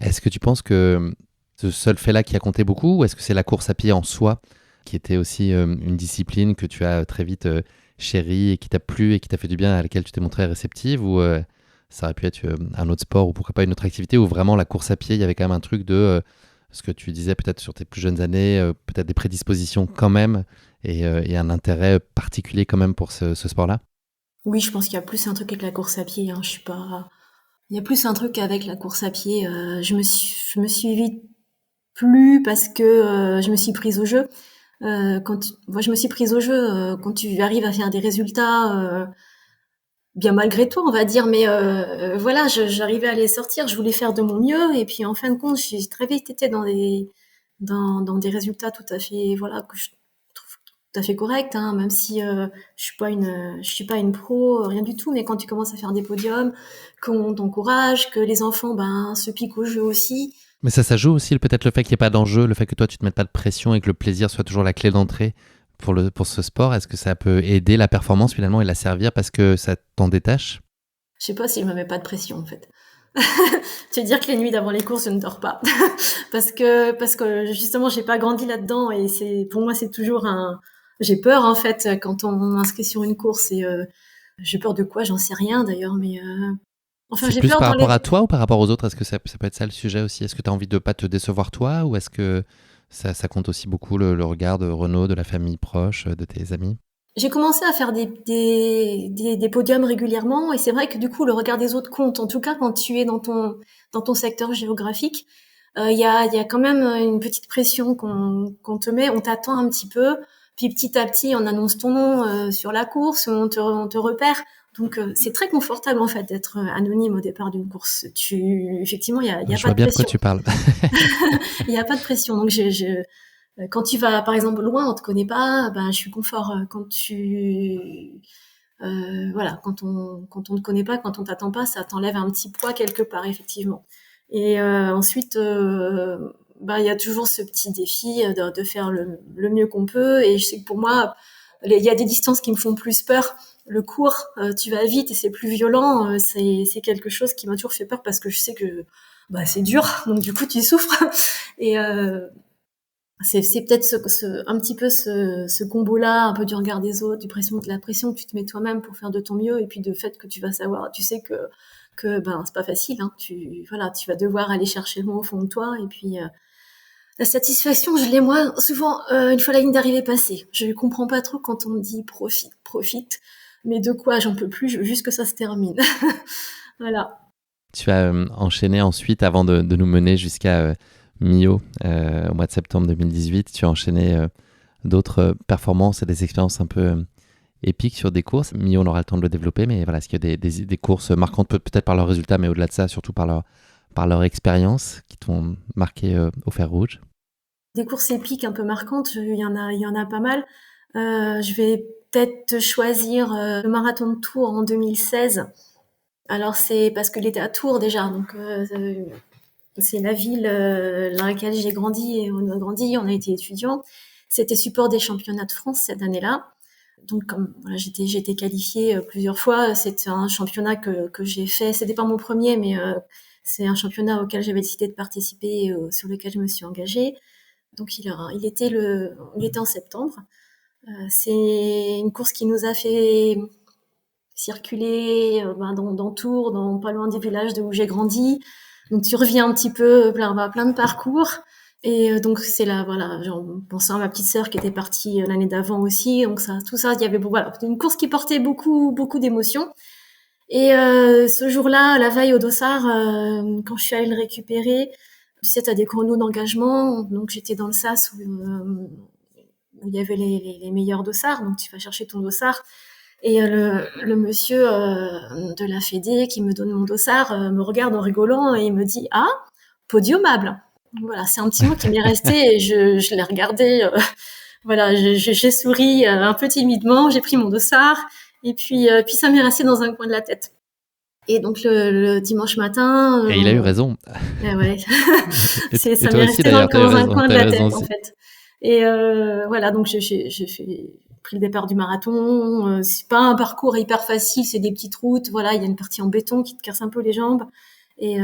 Speaker 2: Est-ce que tu penses que ce seul fait-là qui a compté beaucoup, ou est-ce que c'est la course à pied en soi qui était aussi une discipline que tu as très vite chérie et qui t'a plu et qui t'a fait du bien, à laquelle tu t'es montrée réceptive, ou ça aurait pu être un autre sport ou pourquoi pas une autre activité, où vraiment la course à pied, il y avait quand même un truc de ce que tu disais peut-être sur tes plus jeunes années, peut-être des prédispositions quand même et un intérêt particulier quand même pour ce sport-là?
Speaker 1: Oui, je pense qu'il y a plus un truc avec la course à pied, hein. Il y a plus un truc avec la course à pied. Je me suis vite plu parce que je me suis prise au jeu. Moi, je me suis prise au jeu quand tu arrives à faire des résultats, bien malgré toi, on va dire, mais voilà, j'arrivais à les sortir. Je voulais faire de mon mieux, et puis en fin de compte, j'ai très vite été dans des résultats tout à fait, voilà, que je trouve tout à fait corrects, hein, même si je suis pas une pro, rien du tout. Mais quand tu commences à faire des podiums, qu'on t'encourage, que les enfants se piquent au jeu aussi.
Speaker 2: Mais ça joue aussi peut-être le fait qu'il n'y ait pas d'enjeu, le fait que toi tu te mettes pas de pression et que le plaisir soit toujours la clé d'entrée pour ce sport. Est-ce que ça peut aider la performance finalement et la servir parce que ça t'en détache?
Speaker 1: Je sais pas si je me mets pas de pression, en fait. Tu veux dire que les nuits d'avant les courses, je ne dors pas. Parce que justement, j'ai pas grandi là-dedans, et pour moi, c'est toujours j'ai peur, en fait, quand on m'inscrit sur une course, et j'ai peur de quoi? J'en sais rien, d'ailleurs, mais enfin,
Speaker 2: C'est
Speaker 1: j'ai
Speaker 2: plus
Speaker 1: peur
Speaker 2: par
Speaker 1: dans
Speaker 2: rapport à toi ou par rapport aux autres? Est-ce que ça peut être ça le sujet aussi? Est-ce que tu as envie de pas te décevoir toi, ou est-ce que ça compte aussi beaucoup le regard de Renaud, de la famille proche, de tes amis?
Speaker 1: J'ai commencé à faire des podiums régulièrement, et c'est vrai que du coup, le regard des autres compte. En tout cas, quand tu es dans ton secteur géographique, il y a quand même une petite pression qu'on te met. On t'attend un petit peu, puis petit à petit, on annonce ton nom sur la course, on te repère. Donc, c'est très confortable, en fait, d'être anonyme au départ d'une course. Effectivement, il y a
Speaker 2: Je
Speaker 1: pas
Speaker 2: vois
Speaker 1: de
Speaker 2: bien de quoi
Speaker 1: pression.
Speaker 2: tu parles.
Speaker 1: Il y a pas de pression. Donc, quand tu vas, par exemple, loin, on te connaît pas, je suis confort. Voilà, quand on ne connaît pas, quand on t'attend pas, ça t'enlève un petit poids quelque part, effectivement. Et ensuite, il y a toujours ce petit défi de faire le mieux qu'on peut. Et je sais que pour moi, il y a des distances qui me font plus peur. Le court, tu vas vite et c'est plus violent. C'est quelque chose qui m'a toujours fait peur, parce que je sais que c'est dur, donc du coup tu souffres. Et c'est peut-être un petit peu ce combo-là, un peu du regard des autres, de la pression que tu te mets toi-même pour faire de ton mieux, et puis de fait que tu vas savoir, tu sais que c'est pas facile, hein. Voilà, tu vas devoir aller chercher le mot au fond de toi, et puis la satisfaction, je l'ai moi souvent une fois la ligne d'arrivée passée. Je comprends pas trop quand on me dit profite, mais de quoi? J'en peux plus, je veux juste que ça se termine. Voilà.
Speaker 2: Tu as enchaîné ensuite, avant de nous mener jusqu'à Millau, au mois de septembre 2018, tu as enchaîné d'autres performances et des expériences un peu épiques sur des courses. Millau, on aura le temps de le développer, mais voilà, est-ce qu'il y a des courses marquantes, peut-être par leurs résultats, mais au-delà de ça, surtout par leur expérience, qui t'ont marqué au fer rouge?
Speaker 1: Des courses épiques un peu marquantes, il y en a pas mal. Je vais peut-être choisir le marathon de Tours en 2016. Alors c'est parce qu'il était à Tours déjà, donc c'est la ville dans laquelle j'ai grandi et on a grandi, on a été étudiants. C'était support des championnats de France cette année-là. Donc comme voilà, j'ai été qualifiée plusieurs fois. C'est un championnat que j'ai fait. C'était pas mon premier, mais c'est un championnat auquel j'avais décidé de participer, sur lequel je me suis engagée. Donc il était en septembre. C'est une course qui nous a fait circuler dans Tours, pas loin du village de où j'ai grandi. Donc tu reviens un petit peu plein de parcours. Et donc c'est là, voilà, genre, pensant à ma petite sœur qui était partie l'année d'avant aussi. Donc ça, tout ça, il y avait voilà, une course qui portait beaucoup d'émotions. Et ce jour-là, la veille au dossard, quand je suis allée le récupérer, tu sais, t'as des chronos d'engagement, donc j'étais dans le sas où il y avait les meilleurs dossards, donc tu vas chercher ton dossard. Et le monsieur de la Fédé qui me donne mon dossard me regarde en rigolant et il me dit « Ah, podiumable !» Voilà, c'est un petit mot qui m'est resté et je l'ai regardé. Voilà, j'ai souri un peu timidement, j'ai pris mon dossard et puis ça m'est resté dans un coin de la tête. Et donc le dimanche matin...
Speaker 2: Et il a eu raison.
Speaker 1: Ouais.
Speaker 2: Et
Speaker 1: Ça
Speaker 2: toi
Speaker 1: m'est
Speaker 2: aussi,
Speaker 1: resté
Speaker 2: d'ailleurs,
Speaker 1: dans un coin de la tête,
Speaker 2: aussi.
Speaker 1: en fait. Et voilà, donc j'ai pris le départ du marathon. C'est pas un parcours hyper facile, c'est des petites routes. Voilà, il y a une partie en béton qui te casse un peu les jambes. Et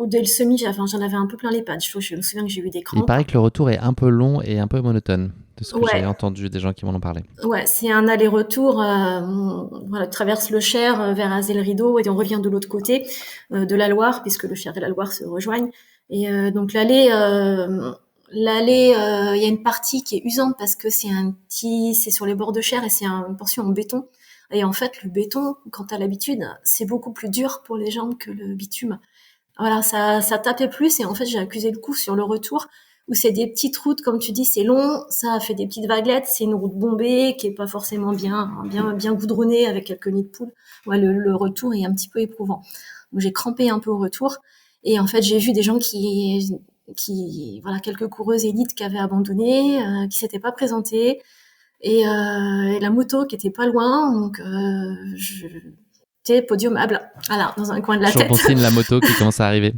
Speaker 1: dès le semi, j'en avais un peu plein les pattes. Je me souviens que j'ai eu des crampes.
Speaker 2: Il paraît que le retour est un peu long et un peu monotone, de ce que
Speaker 1: Ouais.
Speaker 2: j'ai entendu des gens qui m'en ont parlé.
Speaker 1: Ouais, c'est un aller-retour. Voilà, tu traverses le Cher vers Azay-le-Rideau et on revient de l'autre côté de la Loire, puisque le Cher et la Loire se rejoignent. Et donc l'allée, il y a une partie qui est usante parce que c'est sur les bords de Cher et c'est une portion en béton. Et en fait, le béton, quand t'as l'habitude, c'est beaucoup plus dur pour les jambes que le bitume. Voilà, ça tapait plus et en fait, j'ai accusé le coup sur le retour où c'est des petites routes, comme tu dis, c'est long, ça a fait des petites vaguelettes, c'est une route bombée qui est pas forcément bien goudronnée avec quelques nids de poules. Ouais, le retour est un petit peu éprouvant. Donc j'ai crampé un peu au retour et en fait, j'ai vu des gens quelques coureuses élites qui avaient abandonné, qui s'étaient pas présentées et la moto qui était pas loin, donc podiumable, voilà, dans un coin de la tête.
Speaker 2: Bon signe, la moto qui commence à arriver.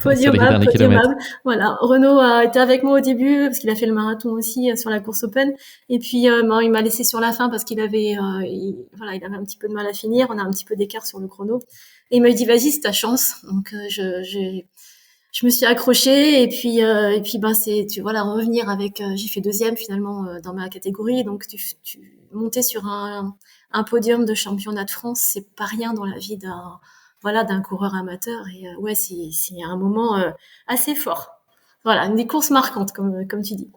Speaker 1: Podiumable. Voilà. Renaud a été avec moi au début parce qu'il a fait le marathon aussi sur la course open. Et puis, il m'a laissé sur la fin parce qu'il avait, il avait un petit peu de mal à finir. On a un petit peu d'écart sur le chrono. Et il m'a dit, vas-y, c'est ta chance. Donc, je me suis accrochée et puis, revenir avec, j'ai fait deuxième finalement dans ma catégorie. Donc, tu monter sur un podium de championnat de France, c'est pas rien dans la vie d'un coureur amateur. Et c'est un moment assez fort. Voilà, une des courses marquantes, comme tu dis.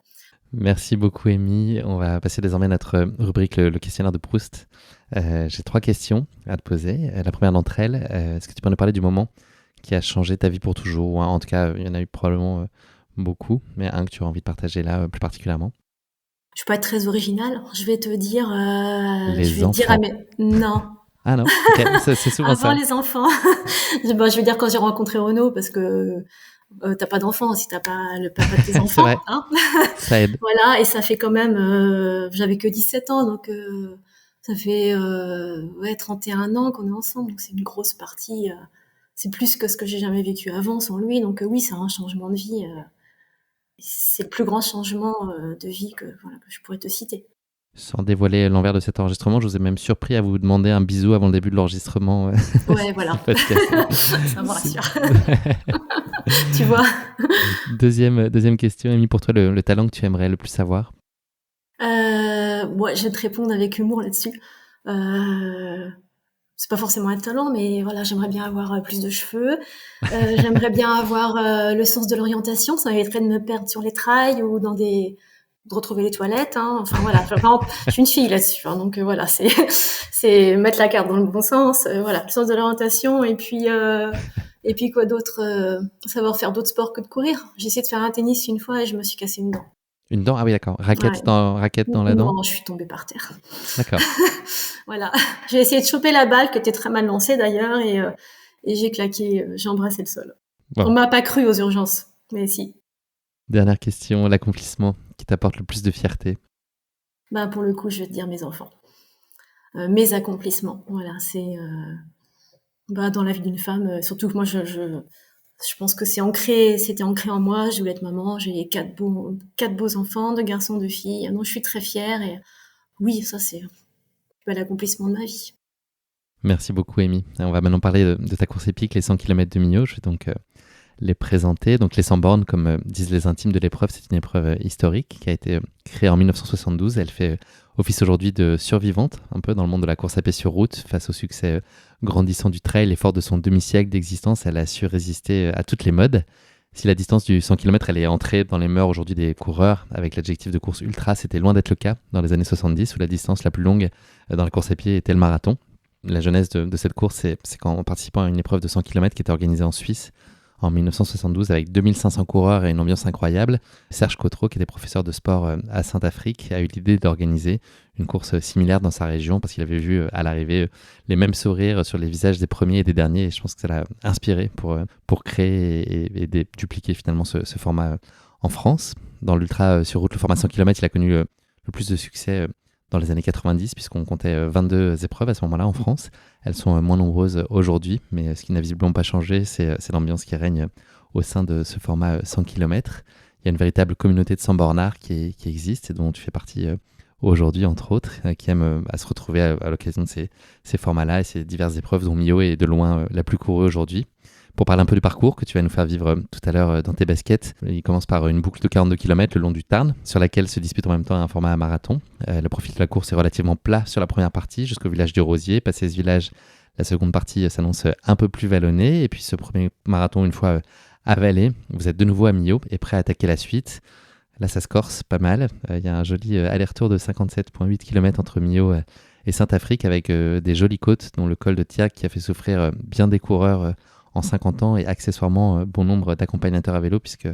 Speaker 2: Merci beaucoup, Amy. On va passer désormais à notre rubrique, le questionnaire de Proust. J'ai 3 questions à te poser. La première d'entre elles, est-ce que tu peux nous parler du moment qui a changé ta vie pour toujours? Ou en tout cas, il y en a eu probablement beaucoup, mais un que tu as envie de partager là plus particulièrement.
Speaker 1: Je peux être très originale. Je vais te dire...
Speaker 2: Les enfants.
Speaker 1: Non.
Speaker 2: Ah non, okay. C'est souvent ça.
Speaker 1: Avant les enfants. Je vais dire quand j'ai rencontré Renaud, parce que t'as pas d'enfants si t'as pas le papa de tes enfants.
Speaker 2: C'est vrai.
Speaker 1: Hein.
Speaker 2: Ça aide.
Speaker 1: Voilà, et ça fait quand même... j'avais que 17 ans, donc ça fait 31 ans qu'on est ensemble. Donc c'est une grosse partie... c'est plus que ce que j'ai jamais vécu avant sans lui. Donc oui, c'est un changement de vie... c'est le plus grand changement de vie que je pourrais te citer.
Speaker 2: Sans dévoiler l'envers de cet enregistrement, je vous ai même surpris à vous demander un bisou avant le début de l'enregistrement.
Speaker 1: Ouais, voilà. Ça me rassure. Tu vois.
Speaker 2: Deuxième question, Amy, pour toi, le talent que tu aimerais le plus avoir?
Speaker 1: Je vais te répondre avec humour là-dessus. C'est pas forcément un talent, mais voilà, j'aimerais bien avoir plus de cheveux. J'aimerais bien avoir le sens de l'orientation. Ça m'éviterait de me perdre sur les trails ou de retrouver les toilettes. Hein. Enfin voilà, je suis une fille là-dessus. Hein, donc voilà, c'est mettre la carte dans le bon sens. Voilà, le sens de l'orientation et puis quoi d'autre, savoir faire d'autres sports que de courir. J'ai essayé de faire un tennis une fois et je me suis cassé une dent.
Speaker 2: Une dent? Ah oui, d'accord. Raquette dans la dent?
Speaker 1: Non, je suis tombée par terre.
Speaker 2: D'accord.
Speaker 1: Voilà. J'ai essayé de choper la balle, qui était très mal lancée d'ailleurs, et j'ai claqué, j'ai embrassé le sol. Bon. On m'a pas cru aux urgences, mais si.
Speaker 2: Dernière question, l'accomplissement qui t'apporte le plus de fierté?
Speaker 1: Pour le coup, je vais te dire mes enfants. Mes accomplissements. Voilà, c'est dans la vie d'une femme, surtout que moi, je pense que c'était ancré en moi. Je voulais être maman. J'ai 4 beaux enfants, 2 garçons, 2 filles. Donc je suis très fière. Et oui, ça c'est l'accomplissement de ma vie.
Speaker 2: Merci beaucoup, Amy. On va maintenant parler de ta course épique, les 100 km de Millau. Je vais donc les présenter. Donc les 100 bornes, comme disent les intimes de l'épreuve, c'est une épreuve historique qui a été créée en 1972. Elle fait office aujourd'hui de survivante, un peu dans le monde de la course à pied sur route. Face au succès grandissant du trail et fort de son demi-siècle d'existence, elle a su résister à toutes les modes. Si la distance du 100 km elle est entrée dans les mœurs aujourd'hui des coureurs avec l'adjectif de course ultra, c'était loin d'être le cas dans les années 70 où la distance la plus longue dans la course à pied était le marathon. La genèse de cette course, c'est qu'en participant à une épreuve de 100 km qui était organisée en Suisse en 1972 avec 2500 coureurs et une ambiance incroyable, Serge Cotreau, qui était professeur de sport à Saint-Afrique, a eu l'idée d'organiser une course similaire dans sa région parce qu'il avait vu à l'arrivée les mêmes sourires sur les visages des premiers et des derniers. Et je pense que ça l'a inspiré pour créer et dupliquer finalement ce format en France. Dans l'ultra sur route, le format 100 km, il a connu le plus de succès dans les années 90, puisqu'on comptait 22 épreuves à ce moment-là en France. Elles sont moins nombreuses aujourd'hui, mais ce qui n'a visiblement pas changé, c'est l'ambiance qui règne au sein de ce format 100 km. Il y a une véritable communauté de 100 bornards qui existe et dont tu fais partie aujourd'hui, entre autres, qui aiment à se retrouver à l'occasion de ces formats-là et ces diverses épreuves dont Millau est de loin la plus courue aujourd'hui. Pour parler un peu du parcours que tu vas nous faire vivre tout à l'heure dans tes baskets, il commence par une boucle de 42 km le long du Tarn, sur laquelle se dispute en même temps un format marathon. Le profil de la course est relativement plat sur la première partie, jusqu'au village du Rosier. Passé ce village, la seconde partie s'annonce un peu plus vallonnée. Et puis ce premier marathon, une fois avalé, vous êtes de nouveau à Millau et prêt à attaquer la suite. Là, ça se corse pas mal. Il y a un joli aller-retour de 57,8 km entre Millau et Saint-Afrique, avec des jolies côtes, dont le col de Tiac qui a fait souffrir bien des coureurs en 50 ans et accessoirement bon nombre d'accompagnateurs à vélo, puisque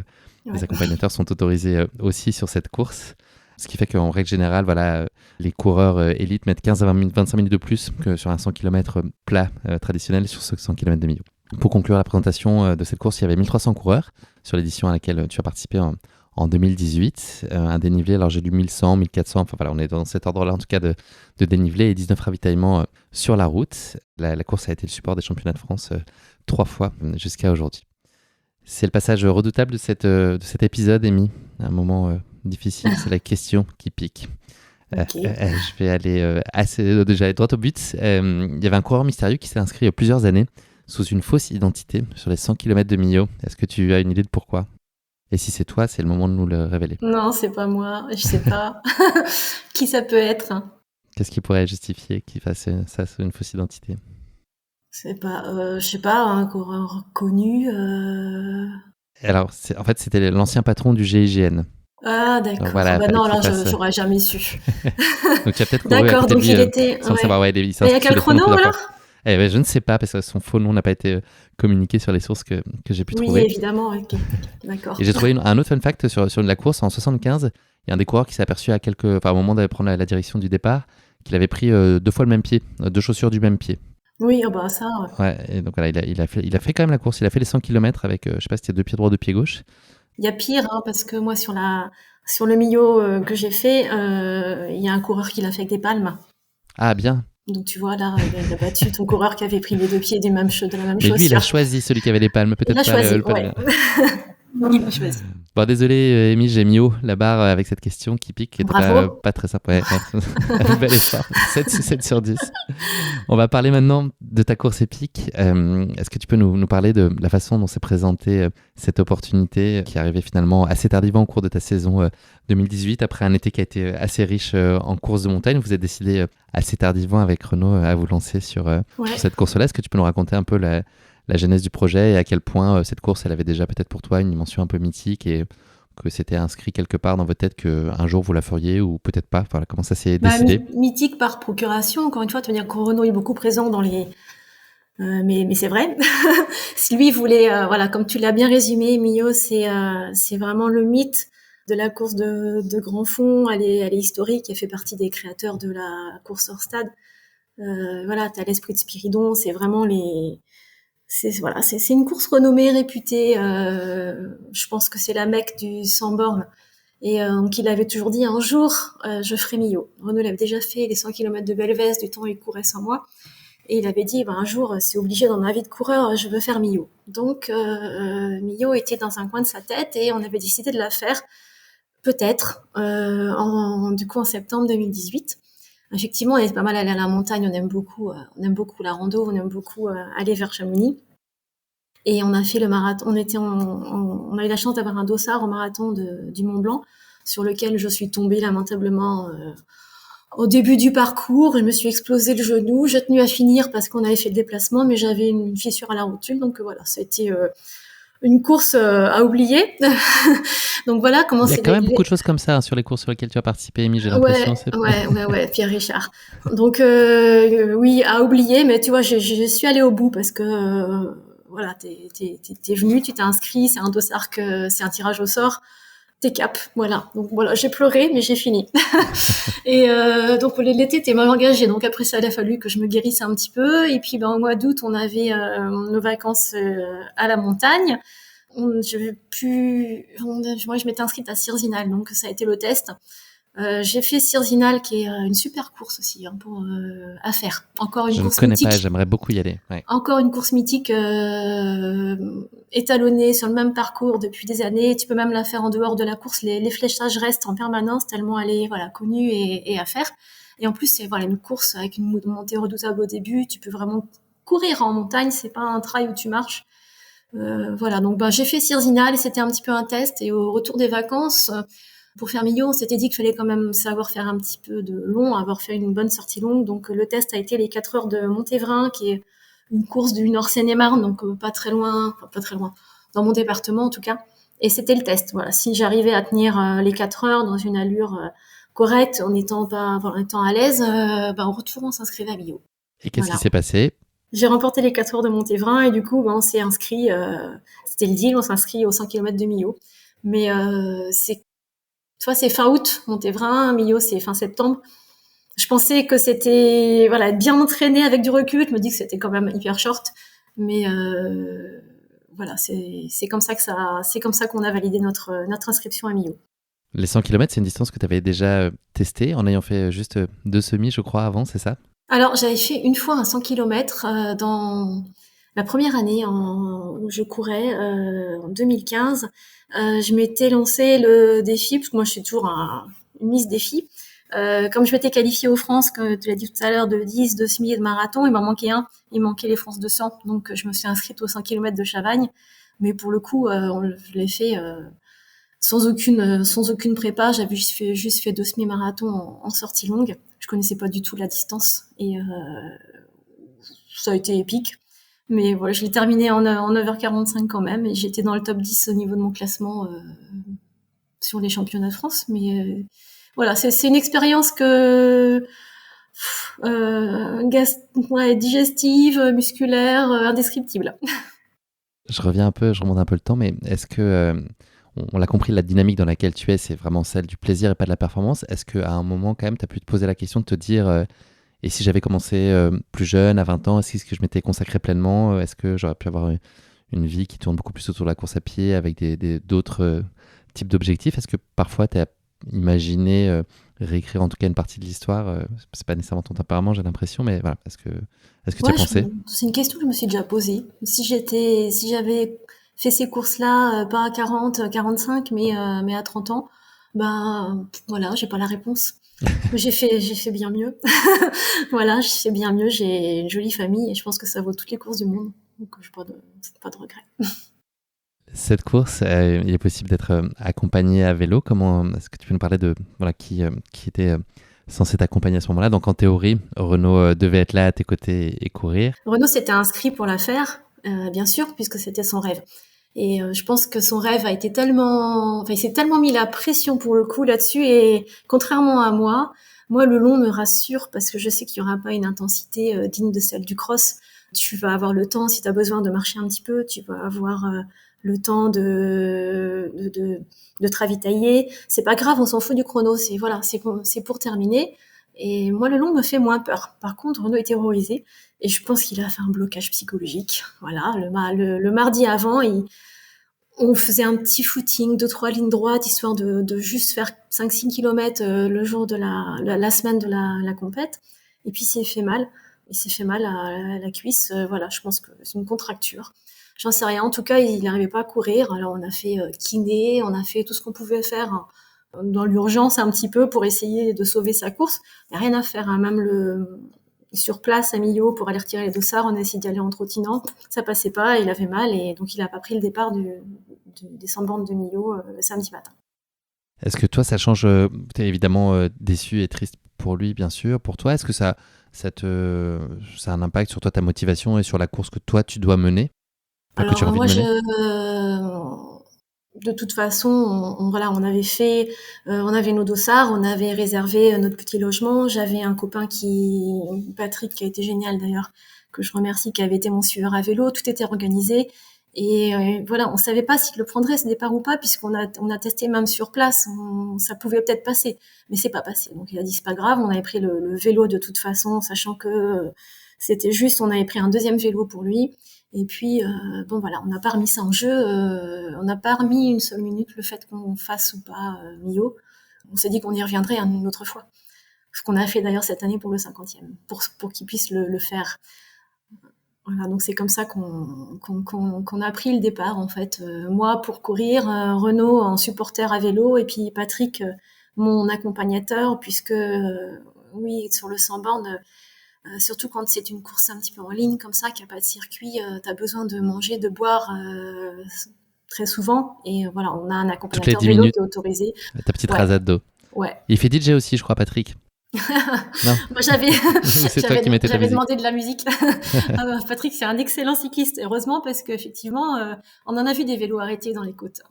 Speaker 2: les accompagnateurs sont autorisés aussi sur cette course. Ce qui fait qu'en règle générale, les coureurs élites mettent 15 à 25 minutes de plus que sur un 100 km plat traditionnel sur ce 100 km de Millau. Pour conclure la présentation de cette course, il y avait 1300 coureurs sur l'édition à laquelle tu as participé en 2018. Un dénivelé, alors j'ai lu 1100, 1400, enfin voilà, on est dans cet ordre-là en tout cas de dénivelé, et 19 ravitaillements sur la route. La course a été le support des championnats de France 3 fois jusqu'à aujourd'hui. C'est le passage redoutable de cet épisode, Amy. Un moment difficile, c'est la question qui pique.
Speaker 1: Okay.
Speaker 2: Je vais aller déjà droit au but. Il y avait un coureur mystérieux qui s'est inscrit il y a plusieurs années sous une fausse identité sur les 100 km de Millau. Est-ce que tu as une idée de pourquoi ? Et si c'est toi, c'est le moment de nous le révéler.
Speaker 1: Non, c'est pas moi, je sais pas. Qui ça peut être ?
Speaker 2: Qu'est-ce qui pourrait justifier qu'il fasse ça sous une fausse identité ?
Speaker 1: C'est pas, je sais pas, un coureur connu.
Speaker 2: Alors, en fait, c'était l'ancien patron du GIGN.
Speaker 1: Ah, d'accord.
Speaker 2: Donc, voilà,
Speaker 1: non, alors j'aurais jamais su.
Speaker 2: Donc tu as peut-être
Speaker 1: d'accord, donc il était.
Speaker 2: Sans savoir,
Speaker 1: il y a quel chrono alors ?
Speaker 2: Je ne sais pas, parce que son faux nom n'a pas été communiqué sur les sources que j'ai pu trouver.
Speaker 1: Oui, évidemment, ok. D'accord.
Speaker 2: Et j'ai trouvé un autre fun fact sur la course. En 75, il y a un des coureurs qui s'est aperçu au moment d'aller prendre la direction du départ, qu'il avait pris 2 fois le même pied, 2 chaussures du même pied.
Speaker 1: Oui, ça.
Speaker 2: Ouais, et donc voilà, il a fait quand même la course. Il a fait les 100 km avec, je sais pas si c'était 2 pieds droits, 2 pieds gauche.
Speaker 1: Il y a pire, parce que moi, sur le Millau que j'ai fait, il y a un coureur qui l'a fait avec des palmes.
Speaker 2: Ah, bien.
Speaker 1: Donc tu vois, là, il a battu ton coureur qui avait pris les 2 pieds de la même chaussure.
Speaker 2: Mais lui, il a choisi celui qui avait les palmes, peut-être pas le palme.
Speaker 1: Il a choisi.
Speaker 2: Bon, désolé, Amy, j'ai mis haut la barre avec cette question qui pique, qui n'était pas très simple. Ouais, bel effort, 7 sur 10. On va parler maintenant de ta course épique. Est-ce que tu peux nous parler de la façon dont s'est présentée cette opportunité qui est arrivée finalement assez tardivement au cours de ta saison 2018, après un été qui a été assez riche en course de montagne? Vous êtes décidé assez tardivement avec Renaud à vous lancer sur cette course-là. Est-ce que tu peux nous raconter un peu la genèse du projet et à quel point cette course, elle avait déjà peut-être pour toi une dimension un peu mythique et que c'était inscrit quelque part dans votre tête qu'un jour vous la feriez ou peut-être pas. Voilà, comment ça s'est décidé?
Speaker 1: Mythique par procuration, encore une fois, tu veux dire que Renaud est beaucoup présent dans les... mais c'est vrai. Si lui voulait, comme tu l'as bien résumé, Millau, c'est vraiment le mythe de la course de grand fond. Elle est historique, elle fait partie des créateurs de la course hors stade. T'as l'esprit de Spiridon, c'est vraiment c'est une course renommée, réputée. Je pense que c'est la Mecque du 100 bornes. Et donc il avait toujours dit un jour, je ferai Millau. Renaud l'avait déjà fait les 100 km de Belvès, du temps où il courait sans moi. Et il avait dit, un jour, c'est obligé dans ma vie de coureur, je veux faire Millau. Donc Millau était dans un coin de sa tête et on avait décidé de la faire, peut-être, du coup en septembre 2018. Effectivement, on est pas mal allé à la montagne, on aime beaucoup la rando, on aime beaucoup aller vers Chamonix. Et on a fait le marathon, on a eu la chance d'avoir un dossard au marathon du Mont Blanc, sur lequel je suis tombée lamentablement au début du parcours. Je me suis explosé le genou, j'ai tenu à finir parce qu'on avait fait le déplacement, mais j'avais une fissure à la rotule, donc voilà, ça a été une course à oublier. Donc voilà comment
Speaker 2: Il y a
Speaker 1: c'est
Speaker 2: quand même beaucoup de choses comme ça sur les courses sur lesquelles tu as participé, Amy, j'ai
Speaker 1: Ouais,
Speaker 2: l'impression.
Speaker 1: ouais, Pierre Richard. Donc oui, à oublier, mais tu vois, je suis allée au bout parce que voilà, t'es venu, tu t'es inscrit, c'est un dossard c'est un tirage au sort, t'es cap, voilà. Donc voilà, j'ai pleuré, mais j'ai fini. Et donc l'été était mal engagé, donc après ça, il a fallu que je me guérisse un petit peu. Et puis au mois d'août, on avait nos vacances à la montagne. Moi, je m'étais inscrite à Sirzinal, donc ça a été le test. J'ai fait Sirzinal, qui est une super course aussi à faire. Encore une
Speaker 2: Je ne
Speaker 1: course
Speaker 2: connais pas,
Speaker 1: mythique.
Speaker 2: j'aimerais beaucoup y aller. Ouais.
Speaker 1: Encore une course mythique étalonnée sur le même parcours depuis des années. Tu peux même la faire en dehors de la course. Les fléchages restent en permanence tellement elle est connue et à faire. Et en plus, c'est une course avec une montée redoutable au début. Tu peux vraiment courir en montagne. C'est pas un trail où tu marches. Donc j'ai fait Sirzinal et c'était un petit peu un test. Et au retour des vacances, pour faire Millau, on s'était dit qu'il fallait quand même savoir faire un petit peu de long, avoir fait une bonne sortie longue. Donc le test a été les 4 heures de Montévrain, qui est une course du Nord Seine-et-Marne, donc pas très loin, dans mon département en tout cas. Et c'était le test. Voilà, si j'arrivais à tenir les 4 heures dans une allure correcte, en étant à l'aise, au retour on s'inscrivait à Millau.
Speaker 2: Et qu'est-ce qui s'est passé?
Speaker 1: J'ai remporté les 4 heures de Montévrain et du coup, on s'est inscrit. C'était le deal, on s'inscrit aux 100 km de Millau. Mais c'est fin août, Montévrain, Millau, c'est fin septembre. Je pensais que c'était être bien entraîné avec du recul. Je me dis que c'était quand même hyper short, mais c'est comme ça qu'on a validé notre inscription à Millau.
Speaker 2: Les 100 km, c'est une distance que tu avais déjà testée en ayant fait juste 2 semis, je crois, avant, c'est ça?
Speaker 1: Alors, j'avais fait une fois un 100 km dans la première année où je courais, en 2015. Je m'étais lancé le défi, parce que moi je suis toujours une Miss défi. Comme je m'étais qualifiée aux France, comme tu l'as dit tout à l'heure, de 10, de semi et de marathon, il m'en manquait un. Il manquait les France de 100. Donc je me suis inscrite aux 100 km de Chavagne. Mais pour le coup, je l'ai fait sans aucune prépa. J'avais juste fait 2 semi-marathons en sortie longue. Je connaissais pas du tout la distance. Et ça a été épique. Mais voilà, je l'ai terminé en 9h45 quand même. Et j'étais dans le top 10 au niveau de mon classement sur les championnats de France. Mais voilà, c'est une expérience digestive, musculaire, indescriptible.
Speaker 2: Je remonte un peu le temps, mais est-ce que, on l'a compris, la dynamique dans laquelle tu es, c'est vraiment celle du plaisir et pas de la performance. Est-ce qu'à un moment, quand même, tu as pu te poser la question de te dire, et si j'avais commencé plus jeune, à 20 ans, est-ce que je m'étais consacré pleinement? Est-ce que j'aurais pu avoir une vie qui tourne beaucoup plus autour de la course à pied avec d'autres types d'objectifs? Est-ce que parfois tu as imaginé réécrire en tout cas une partie de l'histoire? C'est pas nécessairement ton tempérament, j'ai l'impression, mais voilà, est-ce que tu as pensé?
Speaker 1: C'est une question que je me suis déjà posée. Si j'avais fait ces courses-là, pas à 40, 45, mais à 30 ans, voilà, j'ai pas la réponse. J'ai fait bien mieux. Voilà, j'ai fait bien mieux. J'ai une jolie famille et je pense que ça vaut toutes les courses du monde. Donc, je n'ai pas de regrets.
Speaker 2: Cette course, il est possible d'être accompagné à vélo. Est-ce que tu peux nous parler de qui était censé t'accompagner à ce moment-là? Donc en théorie, Renaud devait être là à tes côtés et courir.
Speaker 1: Renaud s'était inscrit pour la faire, bien sûr, puisque c'était son rêve. Et je pense que son rêve il s'est tellement mis la pression pour le coup là-dessus. Et contrairement à moi, le long me rassure parce que je sais qu'il n'y aura pas une intensité digne de celle du cross. Tu vas avoir le temps, si tu as besoin de marcher un petit peu, tu vas avoir le temps de te ravitailler. C'est pas grave, on s'en fout du chrono. C'est pour terminer. Et moi, le long me fait moins peur. Par contre, Renaud est terrorisé. Et je pense qu'il a fait un blocage psychologique. Voilà, le mardi avant, on faisait un petit footing, 2-3 lignes droites, histoire de juste faire 5-6 km le jour de la semaine de la compète. Et puis, il s'est fait mal. Il s'est fait mal à la cuisse. Voilà, je pense que c'est une contracture. J'en sais rien. En tout cas, il n'arrivait pas à courir. Alors, on a fait kiné, on a fait tout ce qu'on pouvait faire dans l'urgence un petit peu pour essayer de sauver sa course. Il n'y a rien à faire. Même sur place à Millau pour aller retirer les dossards, on a essayé d'y aller en trottinant. Ça passait pas, il avait mal et donc il n'a pas pris le départ des 100 bornes de Millau le samedi matin.
Speaker 2: Est-ce que toi, ça change? Tu es évidemment déçu et triste pour lui, bien sûr. Pour toi, est-ce que ça a un impact sur toi, ta motivation et sur la course que toi, tu dois mener?
Speaker 1: Alors moi, de toute façon, voilà, on avait nos dossards, on avait réservé notre petit logement. J'avais un copain Patrick, qui a été génial d'ailleurs, que je remercie, qui avait été mon suiveur à vélo. Tout était organisé. Et voilà, on savait pas s'il le prendrait ce départ ou pas, on a testé même sur place, ça pouvait peut-être passer, mais c'est pas passé. Donc il a dit c'est pas grave, on avait pris le vélo de toute façon, sachant que c'était juste, on avait pris un deuxième vélo pour lui. Et puis bon voilà, on n'a pas remis ça en jeu, on n'a pas remis une seule minute le fait qu'on fasse ou pas Millau. On s'est dit qu'on y reviendrait une autre fois. Ce qu'on a fait d'ailleurs cette année pour le 50e, pour qu'il puisse le faire. Voilà, donc c'est comme ça qu'on a pris le départ en fait. Moi pour courir, Renaud en supporter à vélo et puis Patrick, mon accompagnateur, puisque oui, sur le 100 bornes, surtout quand c'est une course un petit peu en ligne comme ça, qu'il n'y a pas de circuit, tu as besoin de manger, de boire très souvent. Et voilà, on a un
Speaker 2: Toutes les
Speaker 1: accompagnateur
Speaker 2: 10
Speaker 1: vélo
Speaker 2: minutes,
Speaker 1: qui est autorisé.
Speaker 2: ta petite
Speaker 1: Ouais,
Speaker 2: rasade d'eau.
Speaker 1: ouais.
Speaker 2: Il fait DJ aussi, je crois, Patrick. Non.
Speaker 1: Moi, j'avais,
Speaker 2: C'est toi qui mettais ta
Speaker 1: j'avais
Speaker 2: musique.
Speaker 1: demandé de la musique. Patrick, c'est un excellent cycliste, heureusement, parce qu'effectivement, on en a vu des vélos arrêtés dans les côtes.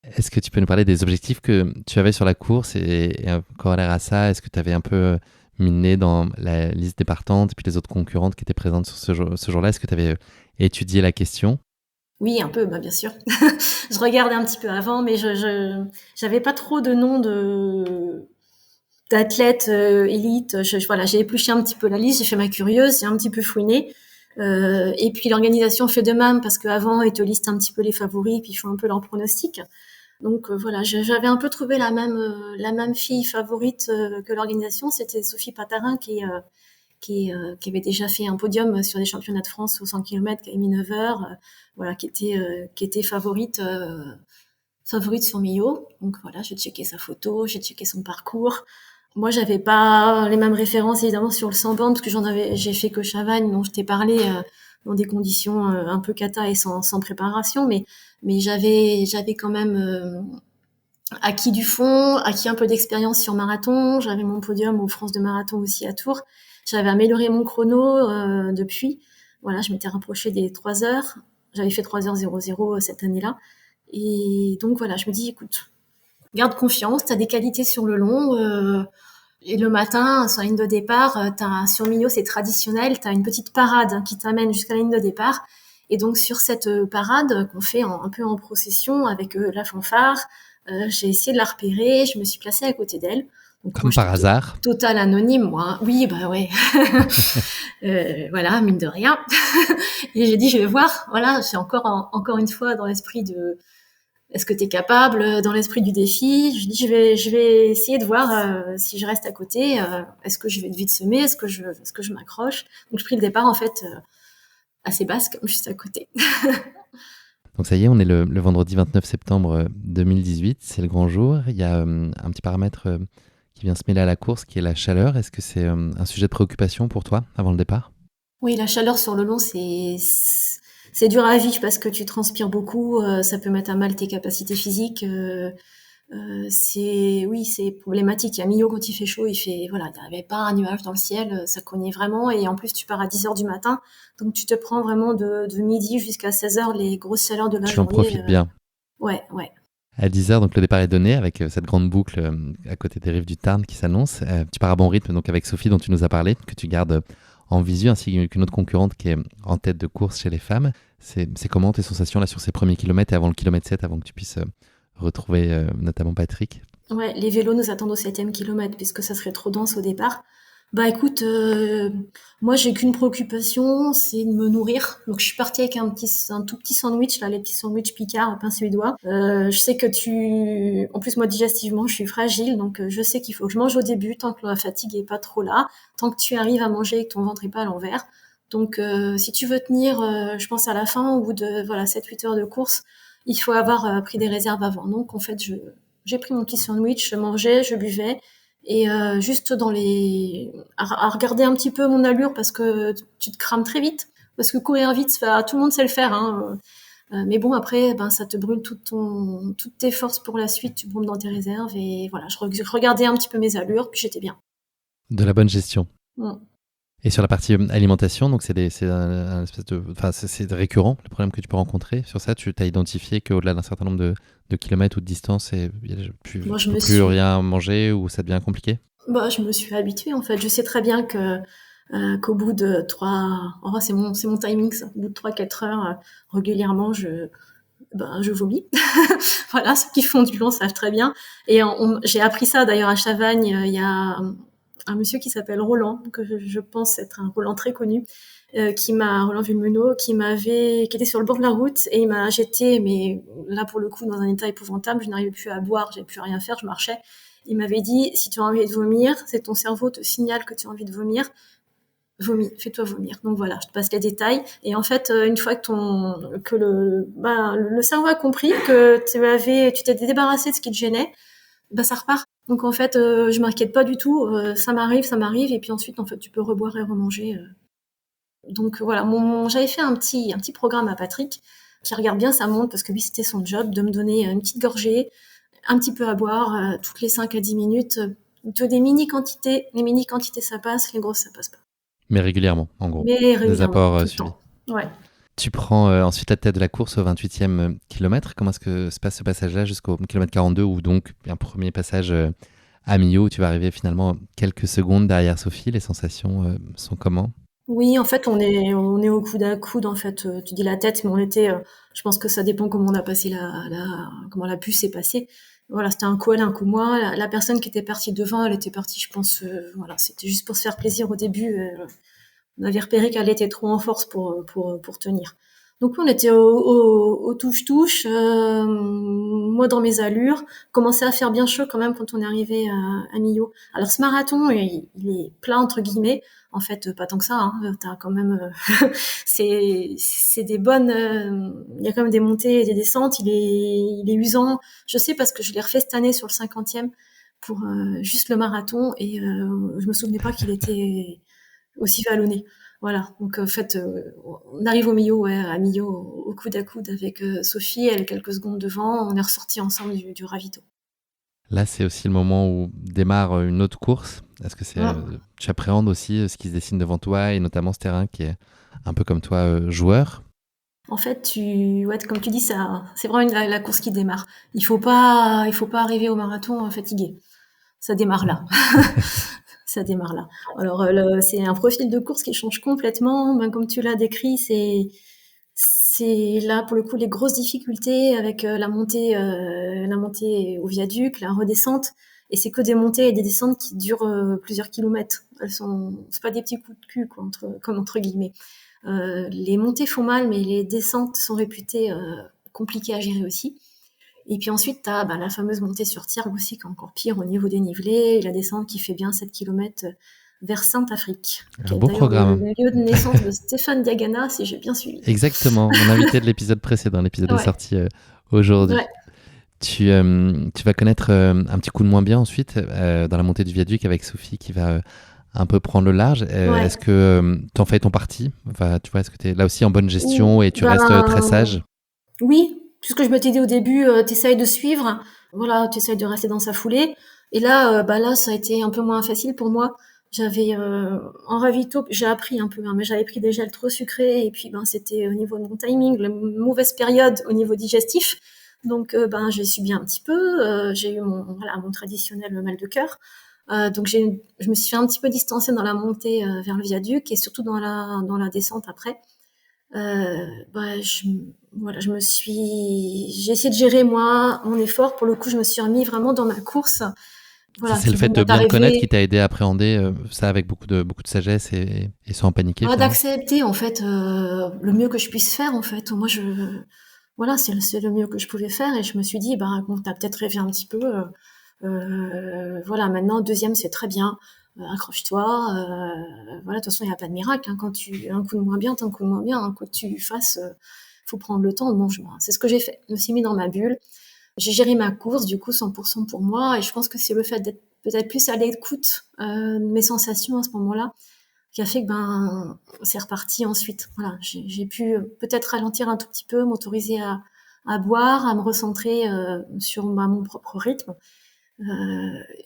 Speaker 2: Est-ce que tu peux nous parler des objectifs que tu avais sur la course et un corollaire à ça, est-ce que tu avais un peu miné dans la liste des partantes et puis les autres concurrentes qui étaient présentes sur ce jour-là? Est-ce que tu avais étudié la question?
Speaker 1: Oui, un peu, bah, bien sûr. Je regardais un petit peu avant, mais j'avais pas trop de noms d'athlètes élites. Voilà, j'ai épluché un petit peu la liste, j'ai fait ma curieuse, j'ai un petit peu fouiné. Et puis l'organisation fait de même parce qu'avant ils te listent un petit peu les favoris puis ils font un peu leur pronostic. Donc voilà, j'avais un peu trouvé la même fille favorite que l'organisation, c'était Sophie Patarin qui avait déjà fait un podium sur les championnats de France au 100 km, qui avait mis 9 heures, voilà, qui était favorite sur Millau. Donc voilà, j'ai checké sa photo, j'ai checké son parcours. Moi, j'avais pas les mêmes références évidemment sur le 100 bornes parce que j'ai fait que Chavagne dont je t'ai parlé dans des conditions un peu cata et sans préparation, mais j'avais quand même acquis du fond, acquis un peu d'expérience sur marathon. J'avais mon podium aux France de marathon aussi à Tours. J'avais amélioré mon chrono depuis. Voilà, je m'étais rapprochée des 3 heures. J'avais fait 3h00 cette année-là. Et donc voilà, je me dis, écoute, garde confiance, tu as des qualités sur le long. Et le matin, sur la ligne de départ, sur Millau, c'est traditionnel, tu as une petite parade qui t'amène jusqu'à la ligne de départ. Et donc sur cette parade qu'on fait un peu en procession avec la fanfare, j'ai essayé de la repérer, je me suis placée à côté d'elle. Donc,
Speaker 2: Comme
Speaker 1: moi,
Speaker 2: par hasard.
Speaker 1: Total anonyme, moi. Oui, bah ouais. Voilà, mine de rien. Et j'ai dit, je vais voir. Voilà, c'est encore une fois dans l'esprit de est-ce que tu es capable, dans l'esprit du défi. Je dis, je vais essayer de voir si je reste à côté. Est-ce que je vais vite semer, est-ce que je m'accroche. Donc je pris le départ en fait assez basse, comme juste à côté.
Speaker 2: Donc ça y est, on est le vendredi 29 septembre 2018, c'est le grand jour. Il y a un petit paramètre qui vient se mêler à la course, qui est la chaleur. Est-ce que c'est un sujet de préoccupation pour toi avant le départ?
Speaker 1: Oui, la chaleur sur le long, c'est dur à vivre parce que tu transpires beaucoup, ça peut mettre à mal tes capacités physiques. C'est problématique. À Millau, quand il fait chaud, voilà, il n'y avait pas un nuage dans le ciel, ça cognait vraiment. Et en plus, tu pars à 10 heures du matin, donc tu te prends vraiment de midi jusqu'à 16 heures les grosses chaleurs de la
Speaker 2: Tu en
Speaker 1: journée.
Speaker 2: profites bien.
Speaker 1: Ouais.
Speaker 2: À 10 heures, donc le départ est donné avec cette grande boucle à côté des rives du Tarn qui s'annonce. Tu pars à bon rythme donc avec Sophie dont tu nous as parlé, que tu gardes en visu, ainsi qu'une autre concurrente qui est en tête de course chez les femmes. C'est comment tes sensations là sur ces premiers kilomètres et avant le kilomètre 7, avant que tu puisses retrouver notamment Patrick?
Speaker 1: Ouais, les vélos nous attendent au 7e kilomètre puisque ça serait trop dense au départ. Bah écoute, moi j'ai qu'une préoccupation, c'est de me nourrir. Donc je suis partie avec un tout petit sandwich, là, les petits sandwichs Picard, pain suédois. Je sais en plus moi digestivement je suis fragile, donc je sais qu'il faut que je mange au début tant que la fatigue est pas trop là, tant que tu arrives à manger et que ton ventre est pas à l'envers. Donc si tu veux tenir, je pense à la fin, au bout de voilà 7-8 heures de course, il faut avoir pris des réserves avant. Donc en fait j'ai pris mon petit sandwich, je mangeais, je buvais. Et juste à regarder un petit peu mon allure parce que tu te crames très vite. Parce que courir vite, tout le monde sait le faire. Hein. Mais bon, après, ben, ça te brûle toutes tes forces pour la suite. Tu brûles dans tes réserves. Et voilà, je regardais un petit peu mes allures, puis j'étais bien.
Speaker 2: De la bonne gestion.
Speaker 1: Mm.
Speaker 2: Et sur la partie alimentation, donc c'est un espèce de, enfin c'est récurrent le problème que tu peux rencontrer sur ça. Tu t'as identifié qu'au-delà d'un certain nombre de kilomètres ou de distance,
Speaker 1: Moi,
Speaker 2: tu peux plus rien manger ou ça devient compliqué.
Speaker 1: je me suis habituée en fait. Je sais très bien qu'au bout de c'est mon timing ça. Au bout de 3-4 heures, régulièrement, je vomis. Voilà, ceux qui font du long savent très bien. Et j'ai appris ça d'ailleurs à Chavagne. Il y a un monsieur qui s'appelle Roland, que je pense être un Roland très connu, Roland Vulmenot, qui était sur le bord de la route et il m'a jeté, mais là pour le coup dans un état épouvantable. Je n'arrivais plus à boire, j'avais plus à rien faire, je marchais. Il m'avait dit, si tu as envie de vomir, c'est ton cerveau te signale que tu as envie de vomir. Vomis, fais-toi vomir. Donc voilà, je te passe les détails. Et en fait, une fois que le cerveau a compris que tu t'es débarrassé de ce qui te gênait, ça repart. Donc en fait, je m'inquiète pas du tout. Ça m'arrive, et puis ensuite, en fait, tu peux reboire et remanger. Donc voilà, j'avais fait un petit programme à Patrick qui regarde bien sa montre parce que lui, c'était son job de me donner une petite gorgée, un petit peu à boire toutes les 5 à 10 minutes. Tu as des mini quantités. Les mini quantités, ça passe. Les grosses, ça passe pas.
Speaker 2: Mais régulièrement, en gros.
Speaker 1: Mais
Speaker 2: Des
Speaker 1: régulièrement,
Speaker 2: apports
Speaker 1: tout le
Speaker 2: suivis.
Speaker 1: temps. Ouais.
Speaker 2: Tu prends ensuite la tête de la course au 28e kilomètre. Comment est-ce que se passe ce passage-là jusqu'au kilomètre 42 où donc un premier passage à Millau où tu vas arriver finalement quelques secondes derrière Sophie. Les sensations sont comment?
Speaker 1: Oui, en fait, on est au coude à coude, en fait. Tu dis la tête, mais je pense que ça dépend comment on a passé comment la puce s'est passée. Voilà, c'était un coup elle, un coup moi. La personne qui était partie devant, elle était partie, je pense, voilà, c'était juste pour se faire plaisir au début. On avait repéré qu'elle était trop en force pour tenir. Donc on était au touche-touche, moi dans mes allures, commençait à faire bien chaud quand même quand on est arrivé à Millau. Alors ce marathon, il est plat entre guillemets, en fait pas tant que ça, hein. T'as quand même, c'est des bonnes, il y a quand même des montées et des descentes, il est usant. Je sais parce que je l'ai refait cette année sur le 50e pour juste le marathon et je me souvenais pas qu'il était aussi vallonné. Voilà, donc en fait, on arrive au milieu, ouais, à Millau, au coude à coude avec Sophie, elle quelques secondes devant, on est ressortis ensemble du ravito.
Speaker 2: Là, c'est aussi le moment où démarre une autre course. Est-ce que
Speaker 1: Mm.
Speaker 2: tu appréhendes aussi ce qui se dessine devant toi et notamment ce terrain qui est un peu comme toi, joueur?
Speaker 1: En fait, ouais, comme tu dis, ça, c'est vraiment la course qui démarre. Il faut pas arriver au marathon fatigué. Ça démarre là. Ça démarre là. Alors, c'est un profil de course qui change complètement. Ben, comme tu l'as décrit, c'est là pour le coup les grosses difficultés avec la montée au viaduc, la redescente, et c'est que des montées et des descentes qui durent plusieurs kilomètres. C'est pas des petits coups de cul quoi, entre guillemets. Les montées font mal, mais les descentes sont réputées compliquées à gérer aussi. Et puis ensuite, tu as la fameuse montée sur Tiergue aussi, qui est encore pire au niveau dénivelé, et la descente qui fait bien 7 kilomètres vers Sainte-Afrique, qui
Speaker 2: Un
Speaker 1: est
Speaker 2: beau
Speaker 1: d'ailleurs le
Speaker 2: programme.
Speaker 1: lieu de naissance de Stéphane Diagana, si j'ai bien suivi.
Speaker 2: Exactement, mon invité de l'épisode précédent, l'épisode est
Speaker 1: Ouais,
Speaker 2: sorti aujourd'hui.
Speaker 1: ouais.
Speaker 2: Tu vas connaître un petit coup de moins bien ensuite dans la montée du viaduc avec Sophie qui va un peu prendre le large.
Speaker 1: Ouais.
Speaker 2: Est-ce que tu en fais ton parti? Enfin, tu vois, est-ce que tu es là aussi en bonne
Speaker 1: Ou,
Speaker 2: gestion et tu restes très sage?
Speaker 1: oui, puisque je m'étais dit au début, t'essayes de suivre, voilà, t'essayes de rester dans sa foulée. Et là, là, ça a été un peu moins facile pour moi. J'avais en ravito, j'ai appris un peu, hein, mais j'avais pris des gels trop sucrés et puis c'était au niveau de mon timing, la mauvaise période au niveau digestif. Donc j'ai subi un petit peu. J'ai eu mon traditionnel mal de cœur. Donc je me suis fait un petit peu distancer dans la montée vers le viaduc et surtout dans la descente après. Euh, bah, je, voilà, j'ai essayé de gérer moi mon effort. Pour le coup, je me suis remis vraiment dans ma course.
Speaker 2: Ça,
Speaker 1: Voilà,
Speaker 2: c'est le
Speaker 1: puis
Speaker 2: fait
Speaker 1: bon,
Speaker 2: de bien te connaître qui
Speaker 1: d'arriver,
Speaker 2: t'a aidé à appréhender ça avec beaucoup de sagesse et sans paniquer finalement.
Speaker 1: d'accepter en fait le mieux que je puisse faire. En fait, moi, voilà, c'est le mieux que je pouvais faire. Et je me suis dit, bon, t'as peut-être rêvé un petit peu. Voilà, maintenant deuxième, c'est très bien. Accroche-toi. Voilà, de toute façon, il n'y a pas de miracle. Hein. Quand tu un coup de moins bien, t'as un coup de moins bien. Un coup que tu fasses, faut prendre le temps. Bon, c'est ce que j'ai fait. Je me suis mis dans ma bulle. J'ai géré ma course, du coup, 100% pour moi. Et je pense que c'est le fait d'être peut-être plus à l'écoute de mes sensations à ce moment-là qui a fait que c'est reparti ensuite. Voilà, j'ai pu peut-être ralentir un tout petit peu, m'autoriser à boire, à me recentrer sur mon propre rythme.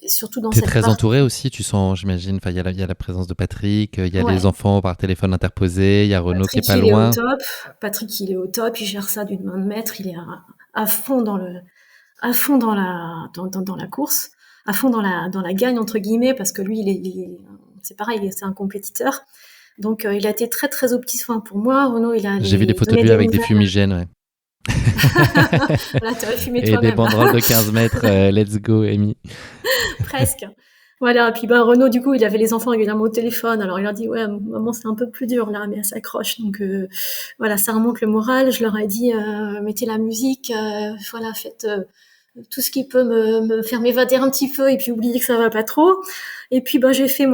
Speaker 1: Surtout dans
Speaker 2: T'es
Speaker 1: cette
Speaker 2: très entourée aussi, tu sens, j'imagine. Enfin, il y a la présence de Patrick, il y a les
Speaker 1: Ouais,
Speaker 2: enfants par téléphone interposé, il y a Renaud qui est
Speaker 1: Patrick,
Speaker 2: pas
Speaker 1: il est au
Speaker 2: loin.
Speaker 1: top. Patrick, il est au top. Il gère ça d'une main de maître. Il est à fond à fond dans la course, à fond dans la gagne entre guillemets, parce que lui, c'est pareil, c'est un compétiteur. Donc, il a été très très aux petits soins pour moi. Renaud, il
Speaker 2: J'ai vu des
Speaker 1: allait
Speaker 2: photos de
Speaker 1: donner
Speaker 2: lui
Speaker 1: des
Speaker 2: avec des
Speaker 1: nouvelles.
Speaker 2: fumigènes, ouais.
Speaker 1: Voilà, t'aurais fumé
Speaker 2: Et des
Speaker 1: toi-même,
Speaker 2: banderoles de 15 mètres, let's go, Amy.
Speaker 1: presque. Voilà, et puis Renaud, du coup, il avait les enfants régulièrement au téléphone. Alors il leur dit, ouais, maman, c'est un peu plus dur là, mais elle s'accroche. Donc voilà, ça remonte le moral. Je leur ai dit, mettez la musique, voilà, faites tout ce qui peut me faire m'évader un petit peu et puis oublier que ça va pas trop. Et puis j'ai fait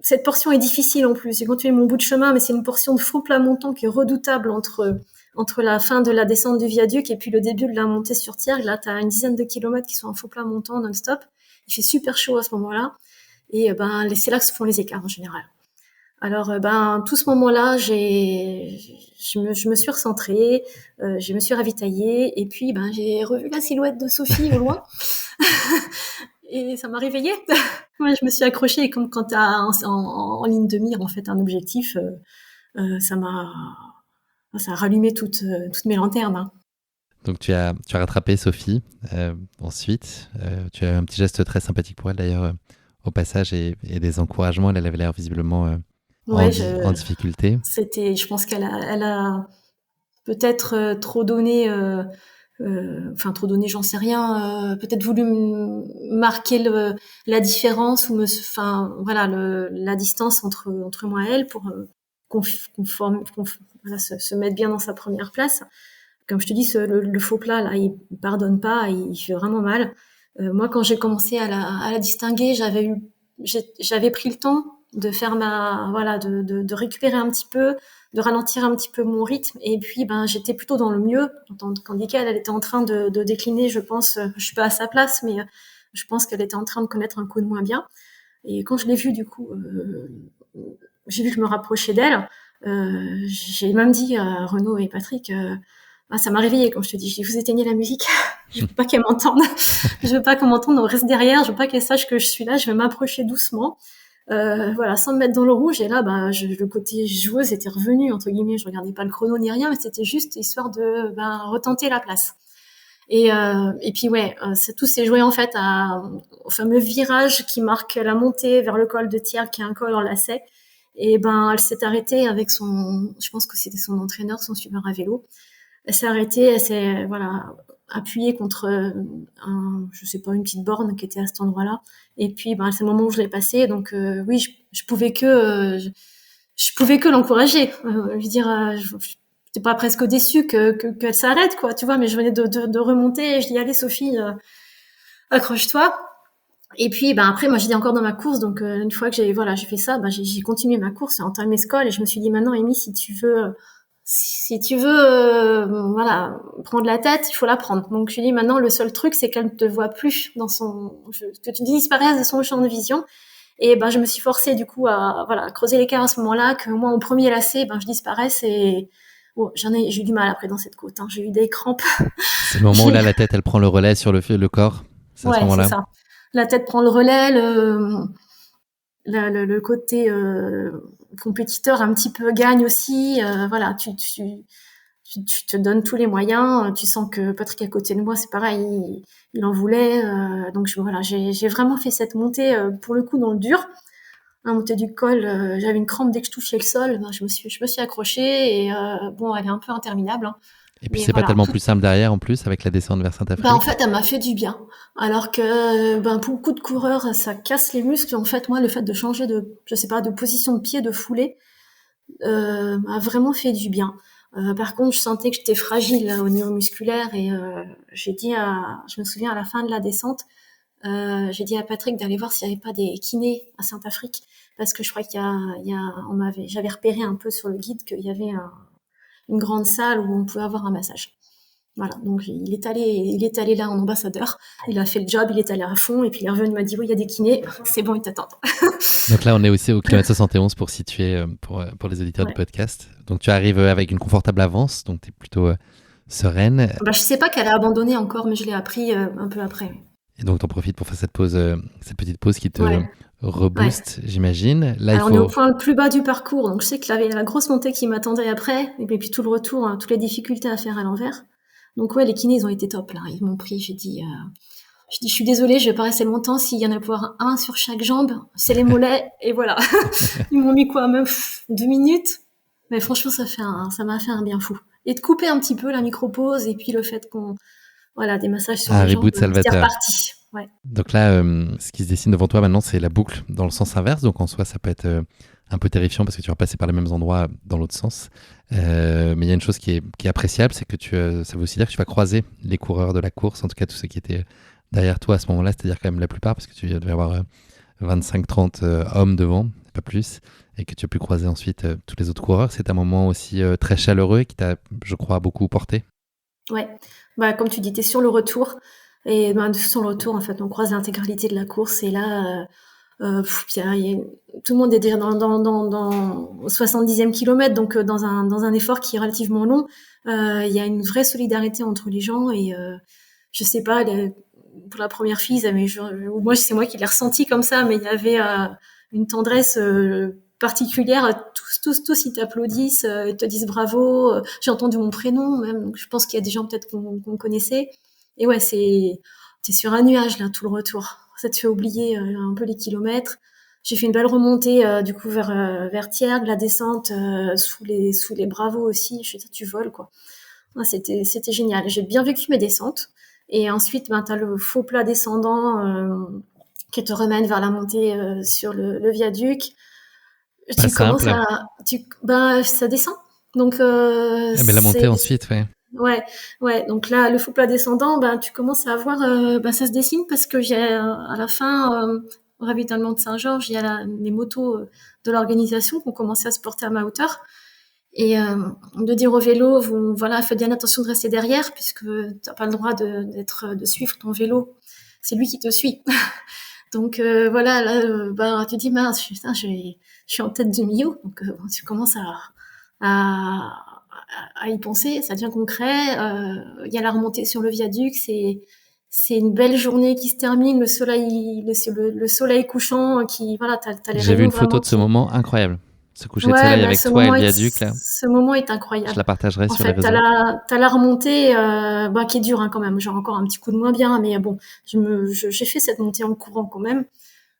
Speaker 1: cette portion est difficile en plus. J'ai continué mon bout de chemin, mais c'est une portion de faux plat montant qui est redoutable entre la fin de la descente du viaduc et puis le début de la montée sur Tiergue. Là, t'as une dizaine de kilomètres qui sont en faux plat montant non-stop. Il fait super chaud à ce moment-là. Et c'est là que se font les écarts en général. Alors, tout ce moment-là, je me suis recentrée, je me suis ravitaillée, et puis j'ai revu la silhouette de Sophie au loin, et ça m'a réveillée. Ouais, je me suis accrochée, et comme quand tu as en ligne de mire en fait un objectif, ça a rallumé toutes mes lanternes. Hein.
Speaker 2: Donc tu as rattrapé Sophie ensuite. Tu as eu un petit geste très sympathique pour elle d'ailleurs au passage et des encouragements. Elle avait l'air visiblement
Speaker 1: Ouais,
Speaker 2: en difficulté.
Speaker 1: je pense elle a peut-être trop donné, trop donné, j'en sais rien, peut-être voulu marquer la différence ou voilà, la distance entre moi et elle pour voilà, se mettre bien dans sa première place. Comme je te dis, le faux plat, là, il pardonne pas, il fait vraiment mal. Moi, quand j'ai commencé à la distinguer, j'avais pris le temps de faire voilà, de récupérer un petit peu, de ralentir un petit peu mon rythme. Et puis, j'étais plutôt dans le mieux. Tandis qu'elle, elle était en train de décliner, je pense, je suis pas à sa place, mais je pense qu'elle était en train de connaître un coup de moins bien. Et quand je l'ai vue, du coup, j'ai vu que je me rapprochais d'elle. J'ai même dit à Renaud et Patrick, ça m'a réveillée, comme je te dis. Je dis, vous éteignez la musique. Je veux pas qu'elle m'entende. Je veux pas qu'on m'entende. On reste derrière. Je veux pas qu'elle sache que je suis là. Je vais m'approcher doucement. Voilà, sans me mettre dans le rouge. Et là, le côté joueuse était revenu, entre guillemets. Je regardais pas le chrono ni rien, mais c'était juste histoire de, retenter la place. Et puis ouais, tout s'est joué en fait au fameux virage qui marque la montée vers le col de Tiergue, qui est un col en lacet. Et elle s'est arrêtée avec je pense que c'était son entraîneur, son suiveur à vélo. Elle s'est arrêtée, elle s'est appuyée contre je sais pas, une petite borne qui était à cet endroit-là. Et puis c'est le moment où je l'ai passée, donc oui, je pouvais que l'encourager. Je veux dire, j'étais pas presque déçue qu'elle s'arrête, quoi, tu vois, mais je venais de remonter et je dis allez Sophie, accroche-toi. Et puis après moi j'étais encore dans ma course, donc une fois que j'ai fait ça, j'ai continué ma course en time escale et je me suis dit maintenant Amy, si tu veux voilà, prendre la tête, il faut la prendre. Donc je lui dis maintenant le seul truc c'est qu'elle ne te voit plus que tu disparaisses de son champ de vision. Et je me suis forcée du coup à creuser l'écart à ce moment-là, que moi au premier lacet, je disparaisse et j'ai eu du mal après dans cette côte. Hein. J'ai eu des crampes.
Speaker 2: C'est le moment où là la tête elle prend le relais sur le corps. C'est à ce
Speaker 1: Ouais, c'est
Speaker 2: moment-là.
Speaker 1: ça. La tête prend le relais, le côté compétiteur un petit peu gagne aussi. Voilà, tu te donnes tous les moyens. Tu sens que Patrick à côté de moi, c'est pareil, il en voulait. Donc j'ai vraiment fait cette montée pour le coup dans le dur. La montée du col, j'avais une crampe dès que je touchais le sol. Je me suis accrochée et elle est un peu interminable. Hein.
Speaker 2: Et puis
Speaker 1: Mais
Speaker 2: c'est pas
Speaker 1: voilà.
Speaker 2: tellement plus simple derrière en plus avec la descente vers Saint-Afrique.
Speaker 1: En fait, elle m'a fait du bien. Alors que pour beaucoup de coureurs, ça casse les muscles. En fait, moi, le fait de changer de position de pied, de foulée, m'a vraiment fait du bien. Par contre, je sentais que j'étais fragile là, au niveau musculaire et je me souviens à la fin de la descente, j'ai dit à Patrick d'aller voir s'il n'y avait pas des kinés à Saint-Afrique parce que je crois j'avais repéré un peu sur le guide qu'il y avait une grande salle où on pouvait avoir un massage. Voilà, donc il est allé là en ambassadeur, il a fait le job, il est allé à fond, et puis il est revenu, il m'a dit oui, il y a des kinés, c'est bon, ils t'attendent.
Speaker 2: Donc là, on est aussi au kilomètre 71 pour situer pour les auditeurs du podcast. Donc tu arrives avec une confortable avance, donc tu es plutôt sereine.
Speaker 1: Je sais pas qu'elle a abandonné encore, mais je l'ai appris un peu après.
Speaker 2: Et donc, t'en profites pour faire cette petite pause qui te
Speaker 1: Ouais, ouais.
Speaker 2: rebooste, j'imagine. Là, il
Speaker 1: Alors, on est au
Speaker 2: faut...
Speaker 1: point le plus bas du parcours, donc je sais qu'il y avait la grosse montée qui m'attendait après, et puis tout le retour, hein, toutes les difficultés à faire à l'envers. Donc ouais, les kinés, ils ont été top, là. Ils m'ont pris, j'ai dit, je suis désolée, je vais pas rester longtemps. S'il y en a pour un sur chaque jambe, c'est les mollets, et voilà. Ils m'ont mis quoi, même 2 minutes. Mais franchement, ça m'a fait un bien fou. Et de couper un petit peu la micro-pause, et puis le fait voilà, des massages sur
Speaker 2: Un
Speaker 1: les jambes,
Speaker 2: reboot
Speaker 1: c'était
Speaker 2: salvateur.
Speaker 1: reparti. Ouais.
Speaker 2: Donc là, ce qui se dessine devant toi maintenant, c'est la boucle dans le sens inverse. Donc en soi, ça peut être un peu terrifiant parce que tu vas passer par les mêmes endroits dans l'autre sens. Mais il y a une chose qui est appréciable, c'est que ça veut aussi dire que tu vas croiser les coureurs de la course, en tout cas tous ceux qui étaient derrière toi à ce moment-là, c'est-à-dire quand même la plupart, parce que tu devais avoir 25-30 hommes devant, pas plus, et que tu as pu croiser ensuite tous les autres coureurs. C'est un moment aussi très chaleureux et qui t'a, je crois, beaucoup porté.
Speaker 1: Ouais. Bah, comme tu dis, t'es sur le retour. Et ben, sur le retour, en fait, on croise l'intégralité de la course. Et là, tout le monde est déjà dans 70e kilomètre, donc dans un effort qui est relativement long. Il y a une vraie solidarité entre les gens. Et je sais pas, pour la première fille, moi, c'est moi qui l'ai ressenti comme ça, mais il y avait une tendresse particulière. Tous, ils t'applaudissent, ils te disent bravo. J'ai entendu mon prénom même, donc je pense qu'il y a des gens peut-être qu'on connaissait. Et ouais, t'es sur un nuage là tout le retour. Ça te fait oublier un peu les kilomètres. J'ai fait une belle remontée du coup vers Tiergue, la descente sous les Bravos aussi. Je sais, tu voles quoi. Ouais, c'était génial. J'ai bien vécu mes descentes. Et ensuite, ben t'as le faux plat descendant qui te remène vers la montée sur le viaduc.
Speaker 2: Pas
Speaker 1: Tu commences
Speaker 2: simple.
Speaker 1: ben ça descend. Donc
Speaker 2: Mais la montée
Speaker 1: c'est
Speaker 2: ensuite, ouais.
Speaker 1: ouais, ouais. Donc là, le faux plat descendant, ben tu commences à voir, ben ça se dessine parce que j'ai à la fin au ravitaillement de Saint-Georges, il y a les motos de l'organisation qui ont commencé à se porter à ma hauteur et de dire au vélo, voilà, faites bien attention de rester derrière puisque t'as pas le droit de suivre ton vélo, c'est lui qui te suit. Donc voilà, là, ben tu dis mince, putain, je suis en tête de Millau, donc tu commences à, à y penser, ça devient concret. Il y a la remontée sur le viaduc, c'est une belle journée qui se termine, le soleil couchant qui voilà, t'as les
Speaker 2: J'ai vu
Speaker 1: rayons
Speaker 2: une photo
Speaker 1: vraiment
Speaker 2: de ce
Speaker 1: qui
Speaker 2: moment incroyable. Ce coucher de
Speaker 1: ouais,
Speaker 2: soleil
Speaker 1: bah,
Speaker 2: avec toi et le viaduc, là.
Speaker 1: ce moment est
Speaker 2: Je
Speaker 1: incroyable.
Speaker 2: la partagerai
Speaker 1: En
Speaker 2: sur les
Speaker 1: fait,
Speaker 2: réseaux.
Speaker 1: t'as la remontée bah, qui est dure hein, quand même. J'ai encore un petit coup de moins bien, mais bon, j'ai fait cette montée en courant quand même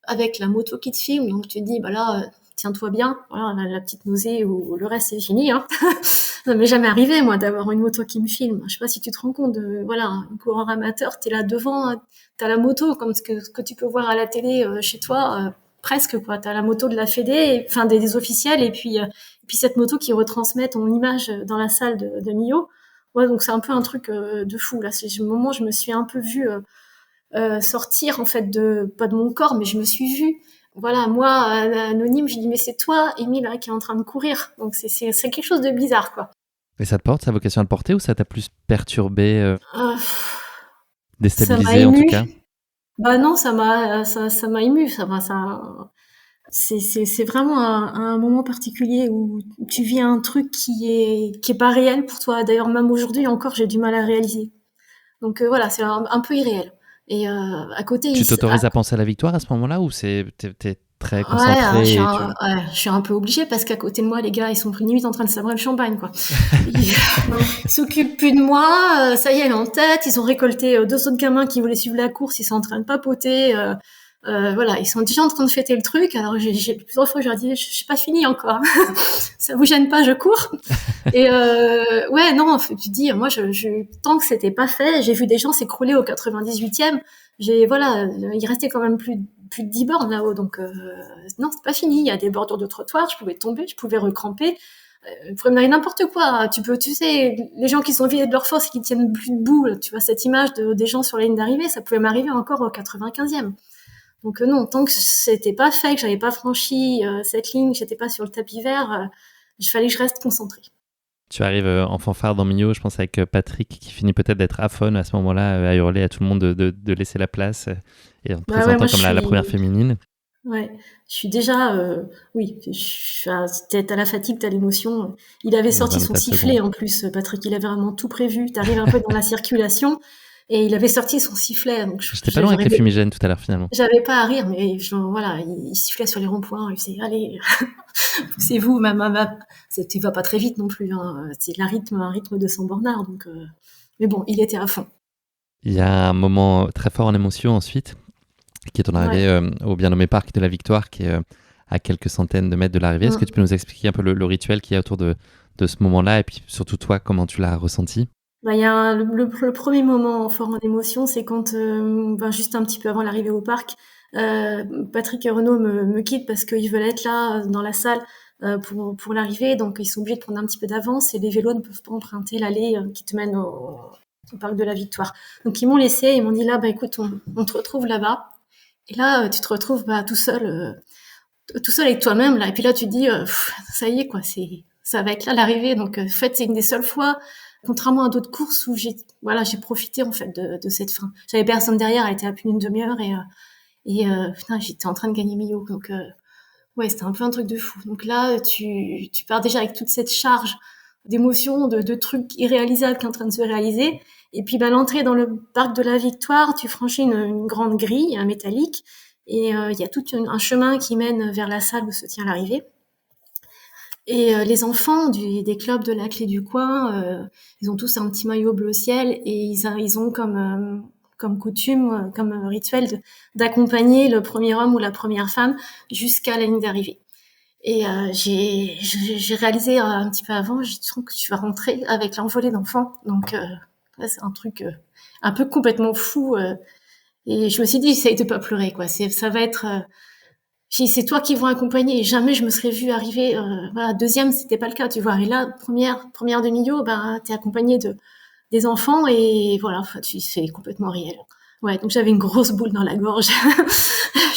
Speaker 1: avec la moto qui te filme, donc tu te dis, bah là, tiens-toi bien, voilà, la petite nausée ou le reste c'est fini. Hein. Ça m'est jamais arrivé, moi, d'avoir une moto qui me filme. Je sais pas si tu te rends compte de, voilà, un coureur amateur, t'es là devant, t'as la moto, comme ce que tu peux voir à la télé chez toi, presque, quoi. T'as la moto de la Fédé, enfin, des officiels, et puis cette moto qui retransmet ton image dans la salle de Millau. Ouais, donc c'est un peu un truc de fou, là. C'est le moment où je me suis un peu vue, sortir en fait pas de mon corps, mais je me suis vue. Voilà, moi anonyme, je dis mais c'est toi, Émile, là, qui est en train de courir. Donc c'est quelque chose de bizarre quoi.
Speaker 2: Et ça te porte, ça a vocation à le porter ou ça t'a plus perturbé,
Speaker 1: Euh, ça m'a
Speaker 2: déstabilisé en tout
Speaker 1: ému.
Speaker 2: cas?
Speaker 1: Bah non, ça m'a ému. C'est vraiment un moment particulier où tu vis un truc qui est pas réel pour toi. D'ailleurs, même aujourd'hui encore, j'ai du mal à réaliser. Donc voilà, c'est un peu irréel. Et à côté,
Speaker 2: Tu t'autorises à penser à la victoire à ce moment-là ou t'es très
Speaker 1: ouais, hein,
Speaker 2: concentré et tu...
Speaker 1: je suis un peu obligée parce qu'à côté de moi, les gars, ils sont pris limite en train de sabrer le champagne, quoi. Ils s'occupent plus de moi, ça y est, elle est en tête, ils ont récolté deux autres gamins qui voulaient suivre la course, ils sont en train de papoter, voilà, ils sont déjà en train de fêter le truc, alors j'ai plusieurs fois, je leur dis, je suis pas fini encore, ça vous gêne pas, je cours. Et ouais, non, tu dis, moi, tant que c'était pas fait, j'ai vu des gens s'écrouler au 98e. Voilà, il restait quand même plus de 10 bornes là-haut, donc non, c'est pas fini. Il y a des bordures de trottoir, je pouvais tomber, je pouvais recramper. Il pourrait m'arriver n'importe quoi. Tu sais, les gens qui sont vidés de leur force et qui tiennent plus debout, tu vois cette image des gens sur la ligne d'arrivée, ça pouvait m'arriver encore au 95e. Donc non, tant que c'était pas fait, que j'avais pas franchi cette ligne, que j'étais pas sur le tapis vert, il fallait que je reste concentrée.
Speaker 2: Tu arrives en fanfare dans Millau, je pense avec Patrick qui finit peut-être d'être aphone à ce moment-là, à hurler à tout le monde de laisser la place et en te
Speaker 1: Bah ouais,
Speaker 2: présentant
Speaker 1: moi
Speaker 2: comme la première féminine.
Speaker 1: ouais, je suis déjà, oui, t'as la fatigue, t'as l'émotion. Il avait
Speaker 2: Dans
Speaker 1: sorti
Speaker 2: un
Speaker 1: son
Speaker 2: état second.
Speaker 1: sifflet en plus, Patrick, il avait vraiment tout prévu. T'arrives un peu dans la circulation Et il avait sorti son sifflet, donc
Speaker 2: J'étais pas loin avec les fumigènes tout à l'heure finalement.
Speaker 1: j'avais pas à rire, mais voilà, il sifflait sur les ronds-points, il disait allez, poussez-vous, tu vas pas très vite non plus, hein. C'est un rythme de 100 bornards, donc mais bon, il était à fond.
Speaker 2: Il y a un moment très fort en émotion ensuite, qui est ton arrivée au bien nommé Parc de la Victoire, qui est à quelques centaines de mètres de l'arrivée. Est-ce que tu peux nous expliquer un peu le rituel qu'il y a autour de ce moment-là, et puis surtout toi, comment tu l'as ressenti?
Speaker 1: Il y a le premier moment fort en émotion, c'est quand, juste un petit peu avant l'arrivée au parc, Patrick et Renaud me quittent parce qu'ils veulent être là dans la salle pour l'arrivée, donc ils sont obligés de prendre un petit peu d'avance et les vélos ne peuvent pas emprunter l'allée qui te mène au parc de la Victoire. Donc ils m'ont laissé, ils m'ont dit là, écoute, on te retrouve là-bas. Et là, tu te retrouves tout seul avec toi-même là. Et puis là, tu te dis, ça y est quoi, ça va être là l'arrivée. Donc en fait, c'est une des seules fois, contrairement à d'autres courses où j'ai profité en fait de cette fin. J'avais personne derrière, elle était à plus d'une demi-heure et putain, j'étais en train de gagner Millau. Donc ouais, c'était un peu un truc de fou. Donc là, tu pars déjà avec toute cette charge d'émotions, de trucs irréalisables qui sont en train de se réaliser. Et puis l'entrée dans le parc de la Victoire, tu franchis une grande grille, un métallique, et il y a tout un chemin qui mène vers la salle où se tient l'arrivée. Et les enfants des clubs de la Clé du Coin, ils ont tous un petit maillot bleu ciel et ils ont comme coutume, comme rituel d'accompagner le premier homme ou la première femme jusqu'à la ligne d'arrivée. Et j'ai réalisé un petit peu avant, j'ai dit que tu vas rentrer avec l'envolée d'enfants. Donc c'est un truc un peu complètement fou. Et je me suis dit, essaye de pas pleurer, quoi. Ça va être... c'est toi qui vont accompagner. Et jamais je me serais vue arriver... deuxième, c'était pas le cas, tu vois. Et là, première de milieu, t'es accompagné des enfants et voilà, c'est complètement réel. Ouais, donc j'avais une grosse boule dans la gorge.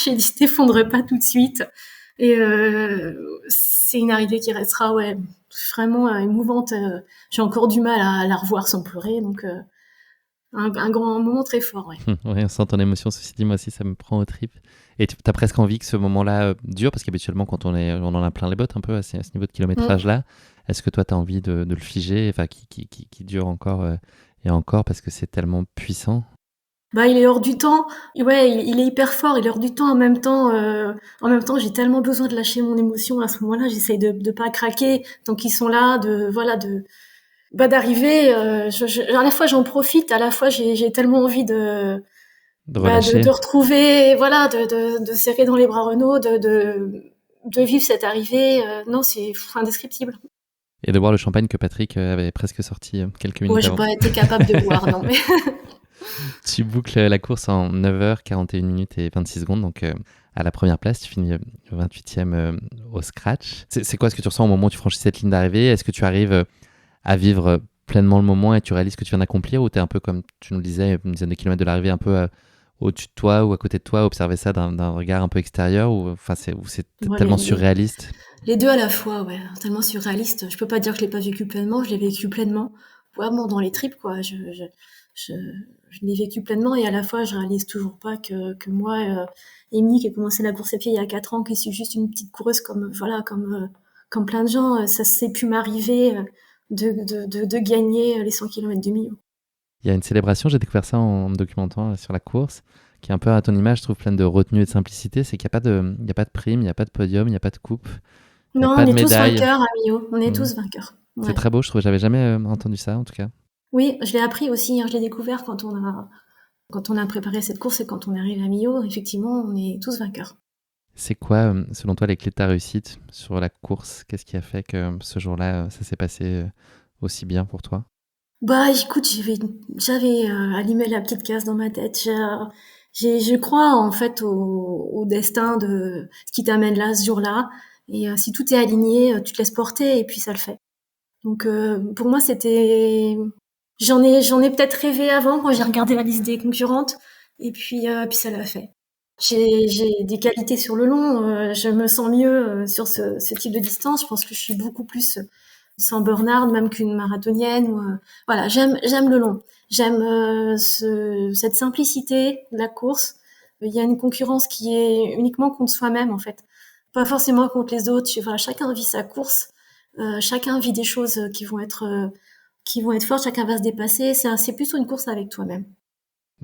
Speaker 1: J'ai dit, t'effondre pas tout de suite. Et c'est une arrivée qui restera vraiment émouvante. J'ai encore du mal à la revoir sans pleurer, donc un grand moment très fort. Ouais.
Speaker 2: Ouais, on sent ton émotion, ceci dit, moi aussi ça me prend aux tripes. Et tu as presque envie que ce moment-là dure, parce qu'habituellement quand on en a plein les bottes un peu à ce niveau de kilométrage-là, est-ce que toi tu as envie de le figer, enfin qui dure encore et encore, parce que c'est tellement puissant?
Speaker 1: Il est hors du temps. Ouais, il est hyper fort. Il est hors du temps. En même temps, j'ai tellement besoin de lâcher mon émotion à ce moment-là. J'essaye de pas craquer tant qu'ils sont là, d'arriver. À la fois j'en profite, à la fois j'ai tellement envie
Speaker 2: relâcher.
Speaker 1: de retrouver, voilà, de serrer dans les bras Renaud, de vivre cette arrivée. Non, c'est indescriptible.
Speaker 2: Et de boire le champagne que Patrick avait presque sorti quelques minutes
Speaker 1: Ouais, j'ai
Speaker 2: avant.
Speaker 1: pas été capable de boire, non. Mais...
Speaker 2: Tu boucles la course en 9h41 minutes et 26 secondes, donc à la première place, tu finis 28e au scratch. C'est quoi ce que tu ressens au moment où tu franchis cette ligne d'arrivée? Est-ce que tu arrives à vivre pleinement le moment et tu réalises ce que tu viens d'accomplir, ou tu es un peu, comme tu nous le disais, une dizaine de kilomètres de l'arrivée, un peu au-dessus de toi ou à côté de toi, observer ça d'un regard un peu extérieur, ou c'est tellement surréaliste?
Speaker 1: Les deux à la fois, ouais, tellement surréaliste. Je peux pas dire que je l'ai pas vécu pleinement, je l'ai vécu pleinement, vraiment dans les tripes, quoi. Je l'ai vécu pleinement et à la fois je réalise toujours pas que moi, Émilie qui a commencé la course à pied il y a 4 ans, qui suis juste une petite coureuse comme plein de gens, ça s'est pu m'arriver de gagner les 100 km de Millau.
Speaker 2: Il y a une célébration, j'ai découvert ça en me documentant sur la course, qui est un peu à ton image, je trouve, pleine de retenue et de simplicité. C'est qu'il n'y a pas de prime, il n'y a pas de podium, il n'y a pas de coupe, il n'y a
Speaker 1: Non,
Speaker 2: pas
Speaker 1: on
Speaker 2: de
Speaker 1: est tous
Speaker 2: médaille.
Speaker 1: vainqueurs à Millau, on est tous vainqueurs. Ouais.
Speaker 2: C'est très beau, je trouve, j'avais jamais entendu ça en tout cas.
Speaker 1: Oui, je l'ai appris aussi, je l'ai découvert quand on a préparé cette course et quand on est arrivé à Millau. Effectivement, on est tous vainqueurs.
Speaker 2: C'est quoi, selon toi, les clés de ta réussite sur la course? Qu'est-ce qui a fait que ce jour-là, ça s'est passé aussi bien pour toi?
Speaker 1: Écoute, j'avais allumé la petite case dans ma tête. Je crois en fait au destin de ce qui t'amène là ce jour-là. Et si tout est aligné, tu te laisses porter et puis ça le fait. Donc pour moi, j'en ai peut-être rêvé avant quand j'ai regardé la liste des concurrentes. Et puis ça l'a fait. J'ai des qualités sur le long. Je me sens mieux sur ce type de distance. Je pense que je suis beaucoup plus sans burn-out même qu'une marathonienne. Voilà, j'aime le long. J'aime cette simplicité de la course. Il y a une concurrence qui est uniquement contre soi-même en fait, pas forcément contre les autres. Voilà, chacun vit sa course, chacun vit des choses qui vont être fortes. Chacun va se dépasser. C'est plutôt une course avec toi-même.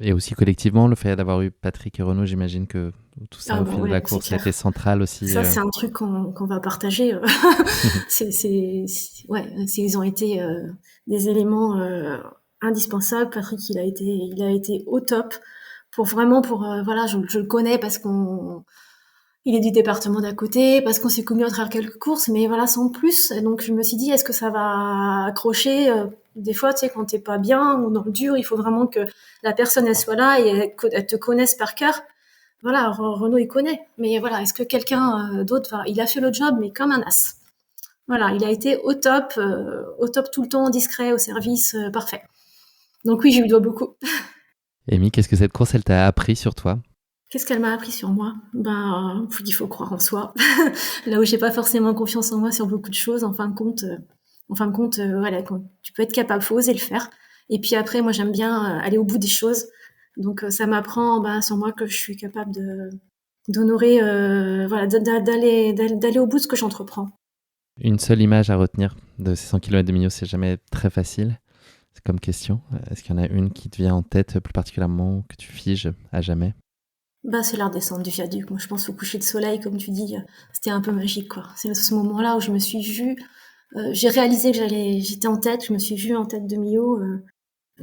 Speaker 2: Et aussi collectivement, le fait d'avoir eu Patrick et Renaud, j'imagine que tout ça
Speaker 1: Ah
Speaker 2: au
Speaker 1: bah
Speaker 2: fil de la
Speaker 1: ouais, c'est
Speaker 2: course a été
Speaker 1: clair.
Speaker 2: central aussi.
Speaker 1: Ça, c'est un truc qu'on va partager. Ouais, ils ont été des éléments indispensables. Patrick, il a été au top pour vraiment voilà, je le connais parce qu'on il est du département d'à côté, parce qu'on s'est connus à travers quelques courses, mais voilà, sans plus. Et donc je me suis dit, est-ce que ça va accrocher des fois, tu sais, quand t'es pas bien ou dans le dur, il faut vraiment que la personne elle soit là et elle te connaisse par cœur. Voilà, Renaud il connaît, mais voilà, est-ce que quelqu'un d'autre va? Il a fait le job, mais comme un as. Voilà, il a été au top tout le temps, discret, au service, parfait. Donc oui, je lui dois beaucoup.
Speaker 2: Amy, qu'est-ce que cette course, elle t'a appris sur toi?
Speaker 1: Qu'est-ce qu'elle m'a appris sur moi? Ben, il faut croire en soi. Là où j'ai pas forcément confiance en moi sur beaucoup de choses, en fin de compte, voilà, quand tu peux être capable, faut oser le faire. Et puis après, moi, j'aime bien aller au bout des choses. Donc, ça m'apprend, ben, sur moi que je suis capable d'honorer, voilà, d'aller au bout de ce que j'entreprends.
Speaker 2: Une seule image à retenir de ces 100 km de Millau, c'est jamais très facile. C'est comme question. Est-ce qu'il y en a une qui te vient en tête plus particulièrement, que tu figes à jamais?
Speaker 1: Bah, c'est la redescente du viaduc. Moi, je pense au coucher de soleil, comme tu dis, c'était un peu magique, quoi. C'est ce moment-là où je me suis vue, j'ai réalisé que j'étais en tête, je me suis vue en tête de Millau.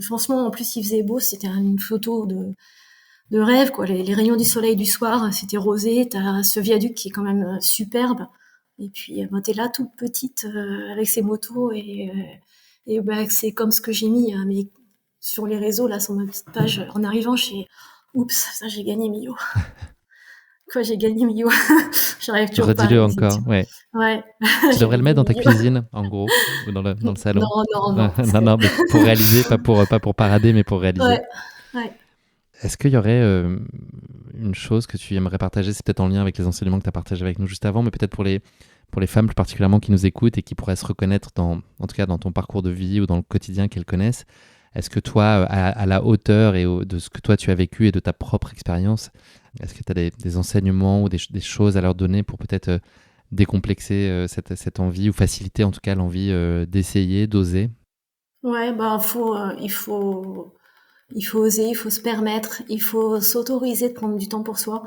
Speaker 1: Franchement, en plus, il faisait beau, c'était une photo de rêve, quoi. Les rayons du soleil du soir, c'était rosé, t'as ce viaduc qui est quand même superbe. Et puis, ben, t'es là toute petite, avec ces motos et bah, c'est comme ce que j'ai mis, mais sur les réseaux, là, sur ma petite page, en arrivant, oups, ça, j'ai gagné Millau. Quoi, j'ai gagné Millau. J'arrive toujours pas à
Speaker 2: Redis-le
Speaker 1: réaliser,
Speaker 2: encore,
Speaker 1: tu
Speaker 2: ouais.
Speaker 1: vois. Ouais,
Speaker 2: Tu
Speaker 1: j'ai
Speaker 2: devrais le
Speaker 1: gagné
Speaker 2: mettre dans ta
Speaker 1: Millau.
Speaker 2: cuisine, en gros, ou dans le salon.
Speaker 1: Non, non, non, parce
Speaker 2: Non,
Speaker 1: que...
Speaker 2: non, mais pour réaliser, pas pour parader, mais pour réaliser.
Speaker 1: Ouais, ouais.
Speaker 2: Est-ce qu'il y aurait une chose que tu aimerais partager? C'est peut-être en lien avec les enseignements que tu as partagés avec nous juste avant, mais peut-être pour les femmes plus particulièrement qui nous écoutent et qui pourraient se reconnaître en tout cas dans ton parcours de vie ou dans le quotidien qu'elles connaissent. Est-ce que toi, à la hauteur de ce que toi tu as vécu et de ta propre expérience, est-ce que tu as des enseignements ou des choses à leur donner pour peut-être décomplexer cette envie ou faciliter en tout cas l'envie d'essayer, d'oser?
Speaker 1: Ouais, bah, il faut oser, il faut se permettre, il faut s'autoriser de prendre du temps pour soi.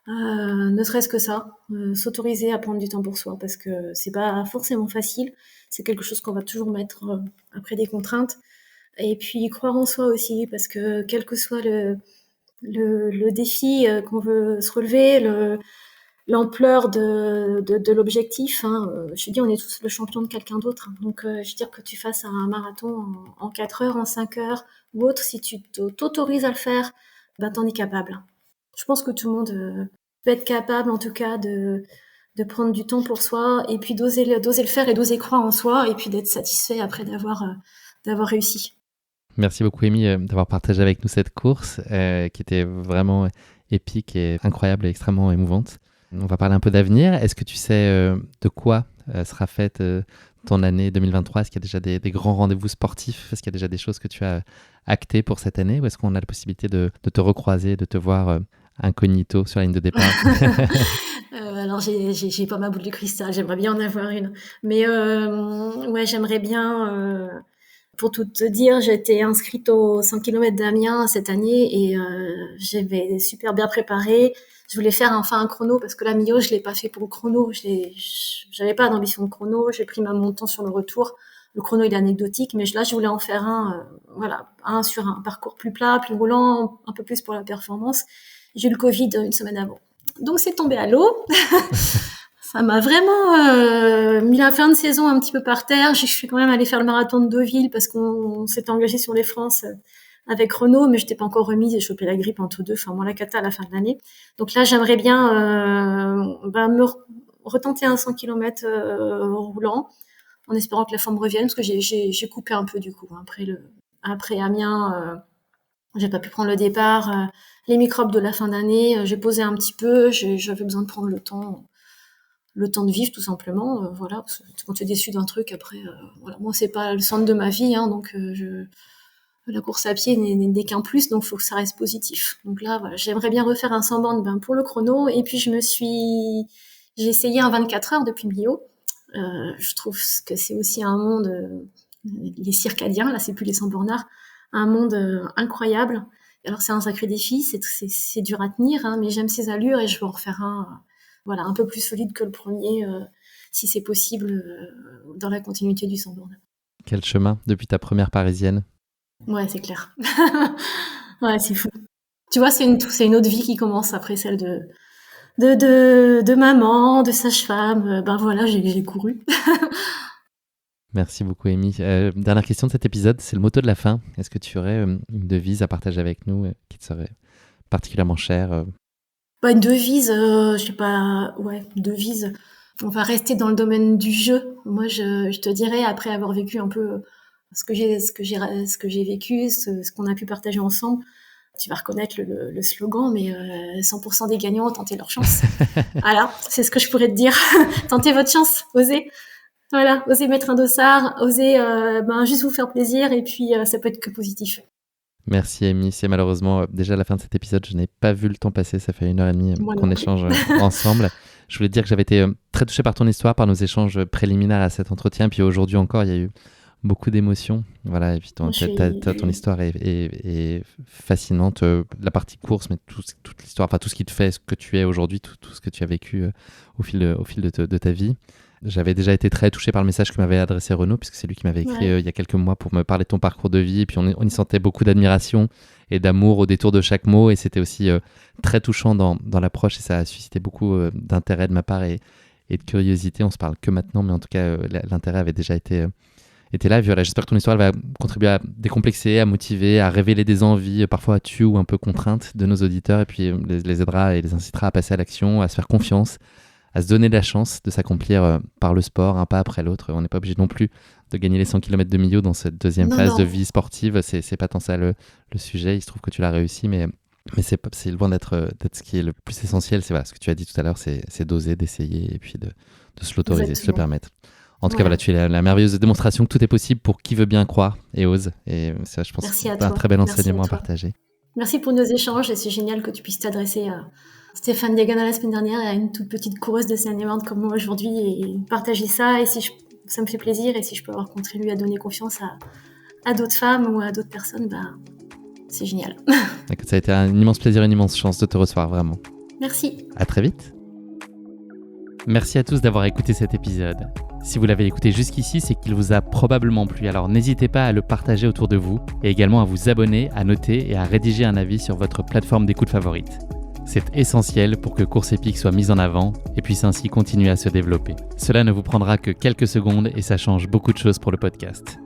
Speaker 1: Ne serait-ce que ça, s'autoriser à prendre du temps pour soi, parce que c'est pas forcément facile. C'est quelque chose qu'on va toujours mettre après des contraintes. Et puis croire en soi aussi, parce que quel que soit le défi qu'on veut se relever, l'ampleur de l'objectif. Hein. Je dis, on est tous le champion de quelqu'un d'autre. Donc, je veux dire que tu fasses un marathon en 4 heures, en 5 heures ou autre, si tu t'autorises à le faire, ben, t'en es capable. Je pense que tout le monde peut être capable, en tout cas, de prendre du temps pour soi et puis d'oser le faire et d'oser croire en soi et puis d'être satisfait après d'avoir réussi.
Speaker 2: Merci beaucoup, Amy, d'avoir partagé avec nous cette course qui était vraiment épique et incroyable et extrêmement émouvante. On va parler un peu d'avenir. Est-ce que tu sais de quoi sera faite ton année 2023? Est-ce qu'il y a déjà des grands rendez-vous sportifs? Est-ce qu'il y a déjà des choses que tu as actées pour cette année? Ou est-ce qu'on a la possibilité de te recroiser, de te voir incognito sur la ligne de départ?
Speaker 1: Alors j'ai pas ma boule de cristal, j'aimerais bien en avoir une. Mais ouais, j'aimerais bien. Pour tout te dire, j'étais inscrite aux 100 km d'Amiens cette année et j'avais super bien préparé. Je voulais faire enfin un chrono parce que la Millau, je l'ai pas fait pour le chrono. J'avais pas d'ambition de chrono. J'ai pris mon temps sur le retour. Le chrono, il est anecdotique, mais là, je voulais en faire voilà, un sur un parcours plus plat, plus roulant, un peu plus pour la performance. J'ai eu le Covid une semaine avant. Donc c'est tombé à l'eau. Ça m'a vraiment mis la fin de saison un petit peu par terre. Je suis quand même allée faire le marathon de Deauville parce qu'on s'était engagé sur les France avec Renault, mais je n'étais pas encore remise. J'ai chopé la grippe entre deux. Enfin, moi, la cata à la fin de l'année. Donc là, j'aimerais bien retenter un 100 km roulant en espérant que la forme revienne parce que j'ai coupé un peu du coup. Après Amiens, j'ai pas pu prendre le départ. Les microbes de la fin d'année, j'ai posé un petit peu. J'avais besoin de prendre le temps de vivre tout simplement, voilà. Parce que quand tu es déçu d'un truc, après, voilà. Moi, c'est pas le centre de ma vie, hein, donc la course à pied n'est qu'un plus, donc faut que ça reste positif. Donc là, voilà, j'aimerais bien refaire un 100 bandes ben, pour le chrono, et puis j'ai essayé un 24 heures depuis Millau. Je trouve que c'est aussi un monde, les circadiens, là, c'est plus les 100 bornards, un monde incroyable. Alors c'est un sacré défi, c'est dur à tenir, hein, mais j'aime ces allures et je veux en refaire un peu plus solide que le premier, si c'est possible, dans la continuité du Sandboard.
Speaker 2: Quel chemin depuis ta première parisienne?
Speaker 1: Ouais, c'est clair. Ouais, c'est fou. Tu vois, c'est une autre vie qui commence après celle de maman, de sage-femme. Ben voilà, j'ai couru.
Speaker 2: Merci beaucoup, Amy. Dernière question de cet épisode, c'est le motto de la fin. Est-ce que tu aurais une devise à partager avec nous qui te serait particulièrement chère?
Speaker 1: Une devise, je sais pas, ouais, devise. On va rester dans le domaine du jeu. Moi, je te dirais, après avoir vécu un peu ce que j'ai vécu, ce qu'on a pu partager ensemble, tu vas reconnaître le slogan, mais 100% des gagnants ont tenté leur chance. Voilà, c'est ce que je pourrais te dire. Tentez votre chance, osez. Voilà, osez mettre un dossard, osez juste vous faire plaisir, et puis ça peut être que positif.
Speaker 2: Merci, Amy. C'est malheureusement déjà la fin de cet épisode. Je n'ai pas vu le temps passer. Ça fait 1h30 qu'on échange ensemble. Je voulais te dire que j'avais été très touché par ton histoire, par nos échanges préliminaires à cet entretien. Puis aujourd'hui encore, il y a eu beaucoup d'émotions. Voilà, et puis ton histoire est fascinante. La partie course, mais toute l'histoire, enfin tout ce qui te fait ce que tu es aujourd'hui, tout ce que tu as vécu au fil de ta vie. J'avais déjà été très touché par le message que m'avait adressé Renaud, puisque c'est lui qui m'avait écrit il y a quelques mois pour me parler de ton parcours de vie. Et puis on y sentait beaucoup d'admiration et d'amour au détour de chaque mot. Et c'était aussi très touchant dans l'approche, et ça a suscité beaucoup d'intérêt de ma part et de curiosité. On se parle que maintenant, mais en tout cas, l'intérêt avait déjà été là. Et voilà, j'espère que ton histoire va contribuer à décomplexer, à motiver, à révéler des envies parfois tues ou un peu contraintes de nos auditeurs, et puis les aidera et les incitera à passer à l'action, à se faire confiance, à se donner la chance de s'accomplir par le sport, un pas après l'autre. On n'est pas obligé non plus de gagner les 100 km de Millau dans cette deuxième phase de vie sportive. C'est pas tant ça le sujet. Il se trouve que tu l'as réussi, mais c'est loin d'être ce qui est le plus essentiel. C'est ce que tu as dit tout à l'heure, c'est d'oser, d'essayer, et puis de se l'autoriser, de se le permettre. En tout cas, voilà, tu es la merveilleuse démonstration que tout est possible pour qui veut bien croire et ose. Et ça, je pense que c'est un très bel enseignement à partager.
Speaker 1: Merci pour nos échanges, et c'est génial que tu puisses t'adresser à Stéphane Diagana la semaine dernière et à une toute petite coureuse de Seine-et-Marne comme moi aujourd'hui, et partager ça. Et ça me fait plaisir, et si je peux avoir contribué à donner confiance à d'autres femmes ou à d'autres personnes, c'est génial.
Speaker 2: Ça a été un immense plaisir, une immense chance de te recevoir, vraiment.
Speaker 1: Merci.
Speaker 2: À très vite. Merci à tous d'avoir écouté cet épisode. Si vous l'avez écouté jusqu'ici, c'est qu'il vous a probablement plu, alors n'hésitez pas à le partager autour de vous, et également à vous abonner, à noter et à rédiger un avis sur votre plateforme d'écoute favorite. C'est essentiel pour que Course Épique soit mise en avant et puisse ainsi continuer à se développer. Cela ne vous prendra que quelques secondes et ça change beaucoup de choses pour le podcast.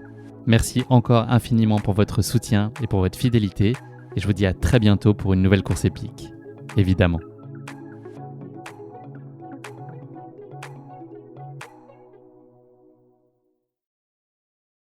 Speaker 2: Merci encore infiniment pour votre soutien et pour votre fidélité, et je vous dis à très bientôt pour une nouvelle Course Épique, évidemment.